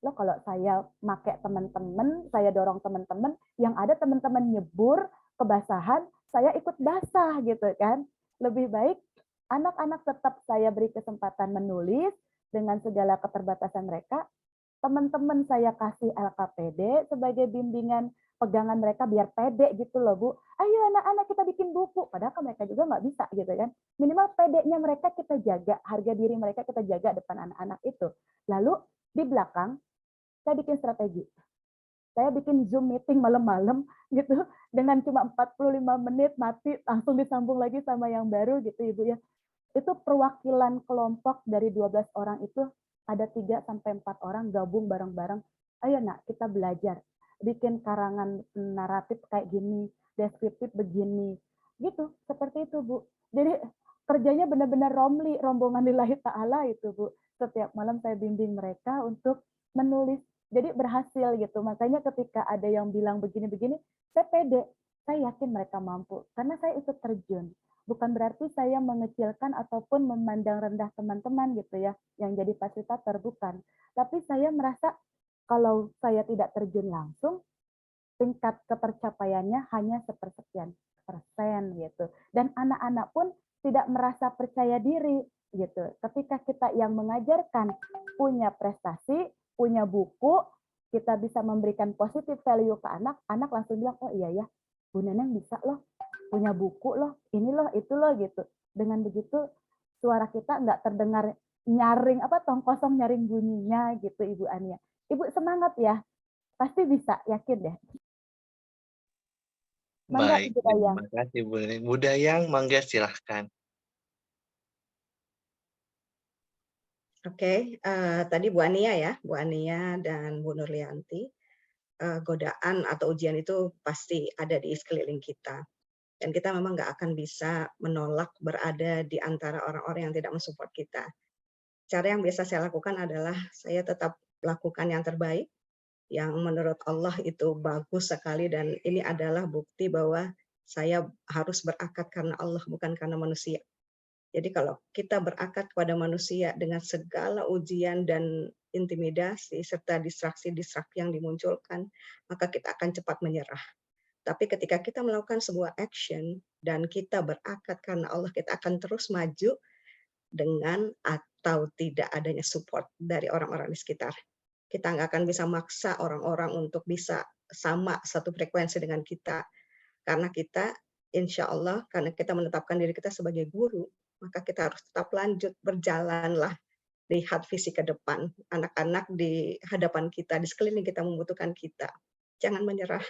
Loh, kalau saya make teman-teman, saya dorong teman-teman, yang ada teman-teman nyebur, kebasahan, saya ikut basah gitu kan. Lebih baik anak-anak tetap saya beri kesempatan menulis dengan segala keterbatasan mereka. Teman-teman saya kasih LKPD sebagai bimbingan pegangan mereka biar pede gitu loh Bu. Ayo anak-anak kita bikin buku. Padahal kan mereka juga nggak bisa gitu kan. Minimal pedenya mereka kita jaga, harga diri mereka kita jaga depan anak-anak itu. Lalu di belakang saya bikin strategi. Saya bikin Zoom meeting malam-malam gitu dengan cuma 45 menit mati langsung disambung lagi sama yang baru gitu Ibu ya. Itu perwakilan kelompok dari 12 orang itu ada 3 sampai 4 orang gabung bareng-bareng. Ayo nak kita belajar bikin karangan naratif kayak gini, deskriptif begini. Gitu, seperti itu Bu. Jadi kerjanya benar-benar romli, rombongan lillahi ta'ala itu Bu. Setiap malam saya bimbing mereka untuk menulis. Jadi berhasil gitu. Makanya ketika ada yang bilang begini-begini, saya pede. Saya yakin mereka mampu. Karena saya ikut terjun. Bukan berarti saya mengecilkan ataupun memandang rendah teman-teman gitu ya, yang jadi fasilitator, bukan. Tapi saya merasa kalau saya tidak terjun langsung, tingkat ketercapaiannya hanya sepersekian persen gitu. Dan anak-anak pun tidak merasa percaya diri gitu. Ketika kita yang mengajarkan punya prestasi, punya buku, kita bisa memberikan positive value ke anak, anak langsung bilang, oh iya ya, Bu Neneng bisa loh, punya buku loh, ini loh, itu loh gitu. Dengan begitu suara kita nggak terdengar nyaring tong kosong nyaring bunyinya gitu Ibu Ania. Ibu semangat ya, pasti bisa, yakin deh. Mangga Baik, Ibu Dayang. terima kasih Bu Neneng. Bu Dayang, mangga silahkan. Oke, tadi Bu Ania ya, Bu Ania dan Bu Nurlianti, godaan atau ujian itu pasti ada di sekeliling kita. Dan kita memang nggak akan bisa menolak berada di antara orang-orang yang tidak mensupport kita. Cara yang biasa saya lakukan adalah saya tetap lakukan yang terbaik, yang menurut Allah itu bagus sekali dan ini adalah bukti bahwa saya harus berakad karena Allah bukan karena manusia. Jadi kalau kita berakad kepada manusia dengan segala ujian dan intimidasi serta distraksi-distraksi yang dimunculkan, maka kita akan cepat menyerah. Tapi ketika kita melakukan sebuah action dan kita berakad karena Allah, kita akan terus maju dengan atau tidak adanya support dari orang-orang di sekitar. Kita nggak akan bisa maksa orang-orang untuk bisa sama satu frekuensi dengan kita. Karena kita, insya Allah, karena kita menetapkan diri kita sebagai guru, maka kita harus tetap lanjut, berjalanlah, lihat visi ke depan. Anak-anak di hadapan kita, di sekeliling kita membutuhkan kita. Jangan menyerah,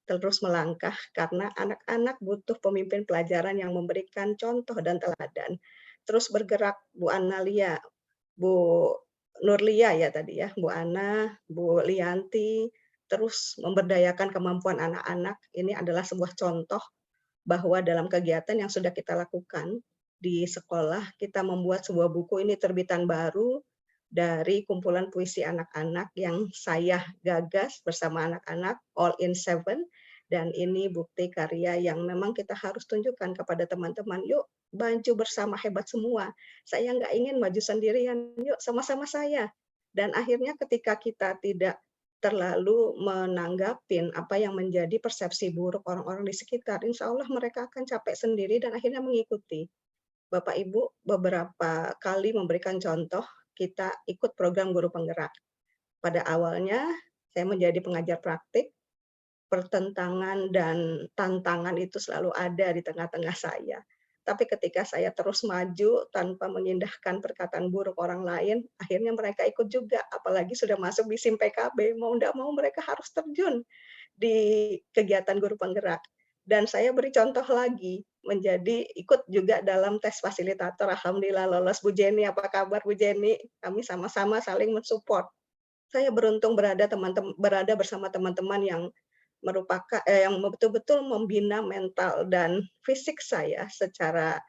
terus melangkah, karena anak-anak butuh pemimpin pelajaran yang memberikan contoh dan teladan. Terus bergerak, Bu Analia, Bu Nurlia ya tadi ya, Bu Ana, Bu Lianti, terus memberdayakan kemampuan anak-anak. Ini adalah sebuah contoh bahwa dalam kegiatan yang sudah kita lakukan di sekolah, kita membuat sebuah buku ini terbitan baru dari kumpulan puisi anak-anak yang saya gagas bersama anak-anak, All in Seven, dan ini bukti karya yang memang kita harus tunjukkan kepada teman-teman. Yuk, maju bersama hebat semua. Saya nggak ingin maju sendirian, yuk sama-sama saya. Dan akhirnya ketika kita tidak terlalu menanggapin apa yang menjadi persepsi buruk orang-orang di sekitar, insya Allah mereka akan capek sendiri dan akhirnya mengikuti. Bapak Ibu beberapa kali memberikan contoh, kita ikut program guru penggerak. Pada awalnya saya menjadi pengajar praktik, pertentangan dan tantangan itu selalu ada di tengah-tengah saya. Tapi ketika saya terus maju tanpa mengindahkan perkataan buruk orang lain, akhirnya mereka ikut juga. Apalagi sudah masuk di SIM PKB, mau tidak mau mereka harus terjun di kegiatan guru penggerak. Dan saya beri contoh lagi, menjadi ikut juga dalam tes fasilitator. Alhamdulillah lolos Bu Jenny. Apa kabar Bu Jenny? Kami sama-sama saling mensupport. Saya beruntung berada bersama teman-teman yang yang betul-betul membina mental dan fisik saya secara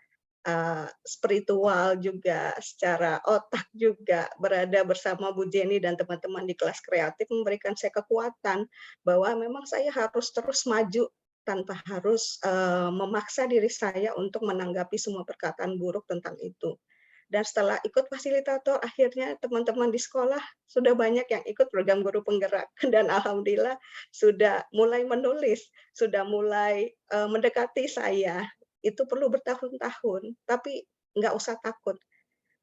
spiritual juga, secara otak juga, berada bersama Bu Jenny dan teman-teman di kelas kreatif memberikan saya kekuatan bahwa memang saya harus terus maju tanpa harus memaksa diri saya untuk menanggapi semua perkataan buruk tentang itu. Dan setelah ikut fasilitator, akhirnya teman-teman di sekolah sudah banyak yang ikut program guru penggerak. Dan alhamdulillah sudah mulai menulis, sudah mulai mendekati saya. Itu perlu bertahun-tahun, tapi nggak usah takut.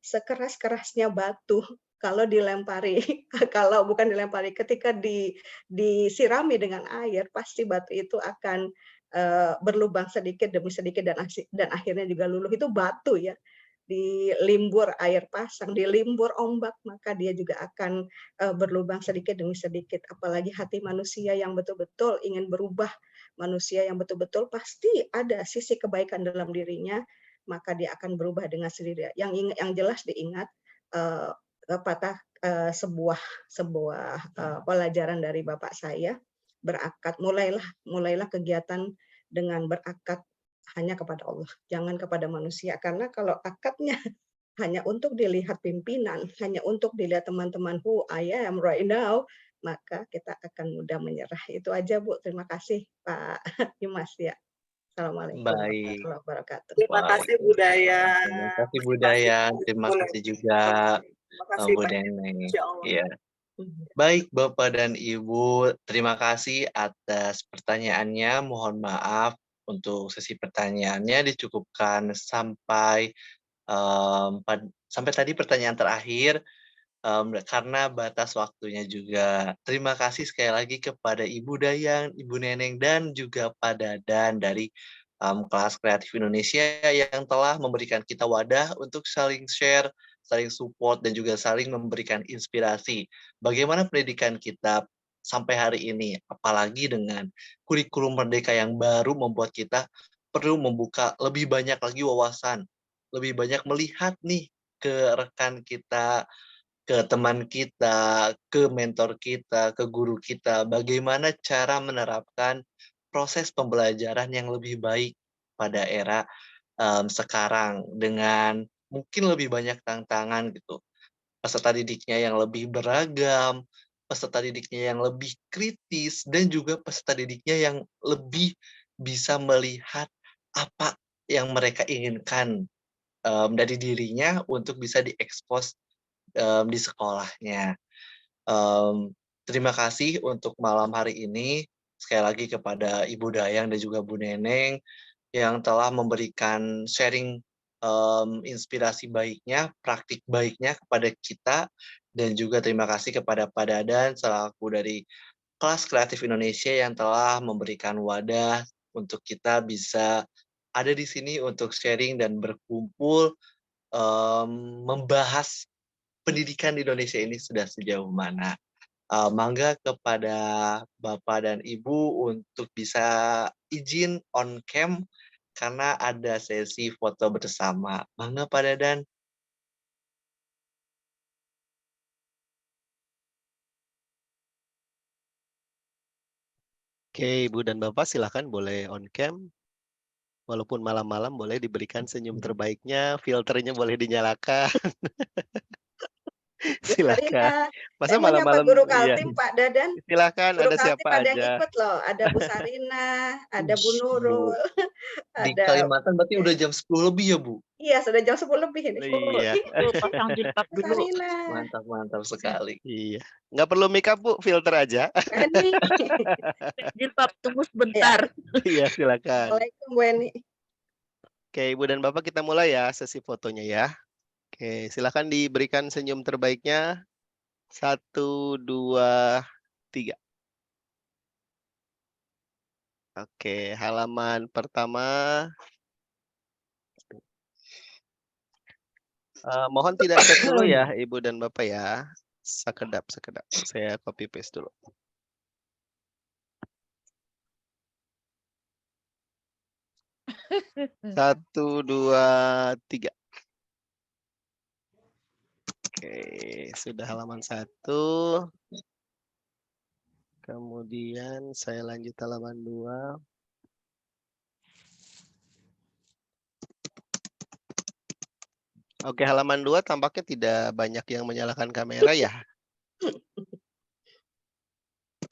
Sekeras-kerasnya batu, kalau dilempari, kalau bukan dilempari, ketika disirami dengan air, pasti batu itu akan berlubang sedikit demi sedikit dan akhirnya juga luluh. Itu batu ya. Dilimbur air pasang, dilimbur ombak, maka dia juga akan berlubang sedikit demi sedikit. Apalagi hati manusia yang betul-betul ingin berubah, manusia yang betul-betul pasti ada sisi kebaikan dalam dirinya, maka dia akan berubah dengan sendiri. Yang jelas diingat sebuah pelajaran dari bapak saya, berakad, mulailah kegiatan dengan berakad hanya kepada Allah, jangan kepada manusia. Karena kalau akadnya hanya untuk dilihat pimpinan, hanya untuk dilihat teman-teman who I am right now, maka kita akan mudah menyerah. Itu aja Bu, terima kasih Pak Dimas ya. Assalamualaikum Baik. warahmatullahi wabarakatuh. Terima kasih Bu Dayang. Terima kasih Bu Dayang, terima kasih juga Terima kasih Bu banyak. Neneng. Insya Allah. Iya. Baik Bapak dan Ibu, terima kasih atas pertanyaannya. Mohon maaf untuk sesi pertanyaannya dicukupkan sampai sampai tadi pertanyaan terakhir. karena batas waktunya juga. Terima kasih sekali lagi kepada Ibu Dayang, Ibu Neneng, dan juga Pak Dadan dari kelas Kreatif Indonesia yang telah memberikan kita wadah untuk saling share, saling support, dan juga saling memberikan inspirasi. Bagaimana pendidikan kita sampai hari ini, apalagi dengan kurikulum merdeka yang baru membuat kita perlu membuka lebih banyak lagi wawasan, lebih banyak melihat nih ke rekan kita, ke teman kita, ke mentor kita, ke guru kita, bagaimana cara menerapkan proses pembelajaran yang lebih baik pada era sekarang dengan mungkin lebih banyak tantangan gitu. Peserta didiknya yang lebih beragam, peserta didiknya yang lebih kritis, dan juga peserta didiknya yang lebih bisa melihat apa yang mereka inginkan dari dirinya untuk bisa diekspos di sekolahnya. Terima kasih untuk malam hari ini, sekali lagi kepada Ibu Dayang dan juga Bu Neneng, yang telah memberikan sharing, inspirasi baiknya, praktik baiknya kepada kita, dan juga terima kasih kepada Pak Dadan selaku dari Kelas Kreatif Indonesia yang telah memberikan wadah untuk kita bisa ada di sini untuk sharing dan berkumpul, membahas pendidikan di Indonesia ini sudah sejauh mana. Mangga kepada Bapak dan Ibu untuk bisa izin on cam karena ada sesi foto bersama. Mangga Pak Dadan. Oke, Ibu dan Bapak silakan boleh on cam. Walaupun malam-malam boleh diberikan senyum terbaiknya, filternya boleh dinyalakan. Bu Silakan. Sarina, Masa saya mau nyapa malam-malam guru iya. Kaltim Pak Dadan. Silakan, Guru ada Kaltim siapa ada yang aja. ikut loh, ada Bu Sarina, ada Bu Ush, Bu. Nurul, Di ada Kalimantan berarti udah jam 10 lebih ya, Bu? iya sudah jam 10 lebih ini. Iya, Tuh, pasang jilbab Bu dulu. Sarina, Mantap sekali. iya. Nggak perlu make up, Bu, filter aja. Eni. Jilbab, tunggu sebentar. Iya, silakan. Assalamualaikum Bu Eni. Oke, Ibu dan Bapak kita mulai ya sesi fotonya ya. Oke, silakan diberikan senyum terbaiknya. 1, 2, 3. Oke, halaman pertama. Mohon tidak chat dulu ya, Ibu dan Bapak ya. Sekedap. Saya copy paste dulu. Satu, 2, 3. Oke, sudah halaman 1. Kemudian saya lanjut halaman 2. Oke, halaman 2 tampaknya tidak banyak yang menyalakan kamera ya.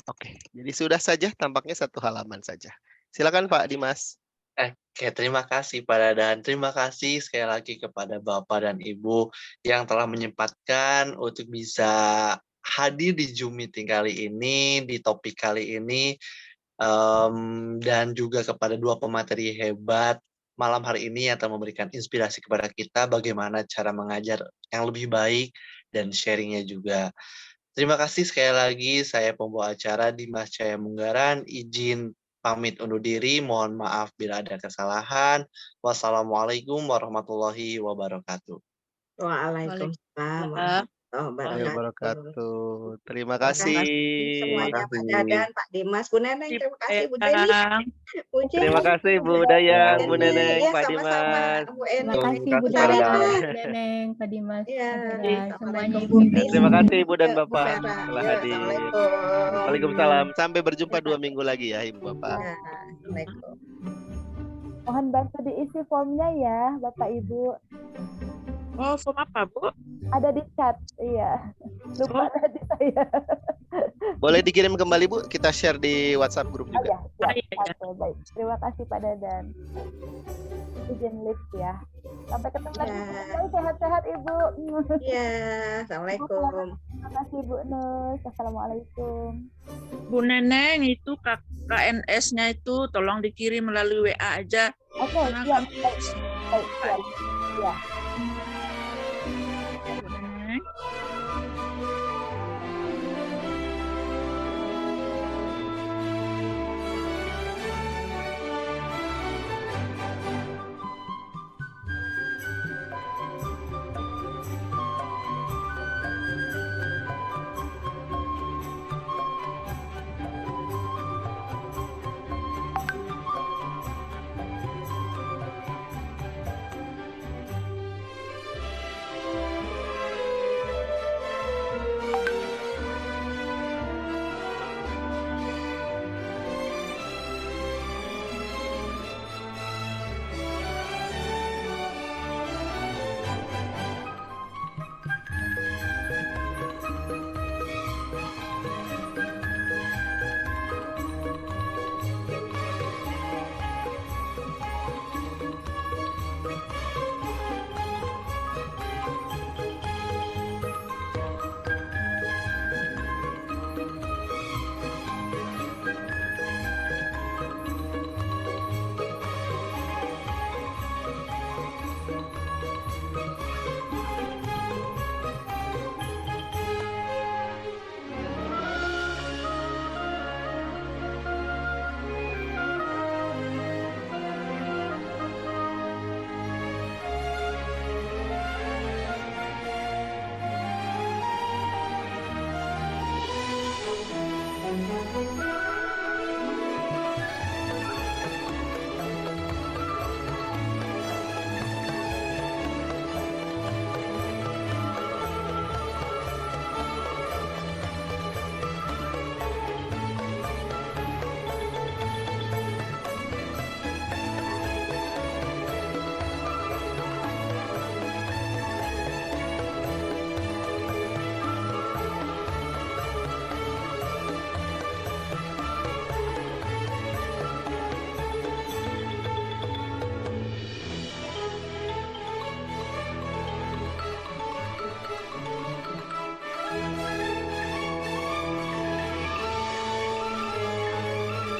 Oke, jadi sudah saja tampaknya satu halaman saja. Silakan Pak Dimas. Oke, terima kasih Pak Dadan. Terima kasih sekali lagi kepada Bapak dan Ibu yang telah menyempatkan untuk bisa hadir di Zoom meeting kali ini, di topik kali ini, dan juga kepada dua pemateri hebat malam hari ini yang telah memberikan inspirasi kepada kita bagaimana cara mengajar yang lebih baik dan sharingnya juga. Terima kasih sekali lagi, saya pembawa acara Dimas Cahaya Munggaran, izin pamit undur diri, mohon maaf bila ada kesalahan. Wassalamualaikum warahmatullahi wabarakatuh. Waalaikumsalam warahmatullahi Wabarakatuh. Terima Terima kasih. semuanya Terima Pak kasih. Dadan, Pak Dimas, Bu Neneng, terima kasih Bu Jenny, Bu Jenny. Terima kasih Bu Dayang, Bu Jenny, Neneng, ya, Pak sama-sama, Dimas. Bu Eni. Terima kasih Bu Terima kasih, Dayang, Sarina. Bu Neneng, Pak Dimas, Iya, Pak Dadan, semuanya. Assalamualaikum Bu Nis. Terima kasih Ibu dan Ya, Bu Bapak Vera. telah Ya, hadir. Assalamualaikum. Waalaikumsalam. Sampai berjumpa 2 minggu lagi ya Ibu Bapak. Ya, Assalamualaikum. Mohon bantu diisi formnya ya, Bapak Ibu. Oh, form apa, Bu? Ada di chat, iya. Lupa tadi saya. Boleh dikirim kembali Bu, kita share di WhatsApp grup Oh juga. ya, Iya, iya. Oke, baik. Terima kasih Pak Dadan. Izin lift ya. Sampai ketemu lagi. Ya. Sehat-sehat Ibu. Ya, Assalamualaikum. Terima kasih Bu Nus. Assalamualaikum. Bu Neneng, itu KNS-nya itu tolong dikirim melalui WA aja. Oke, siap. Baik, siap. Ya.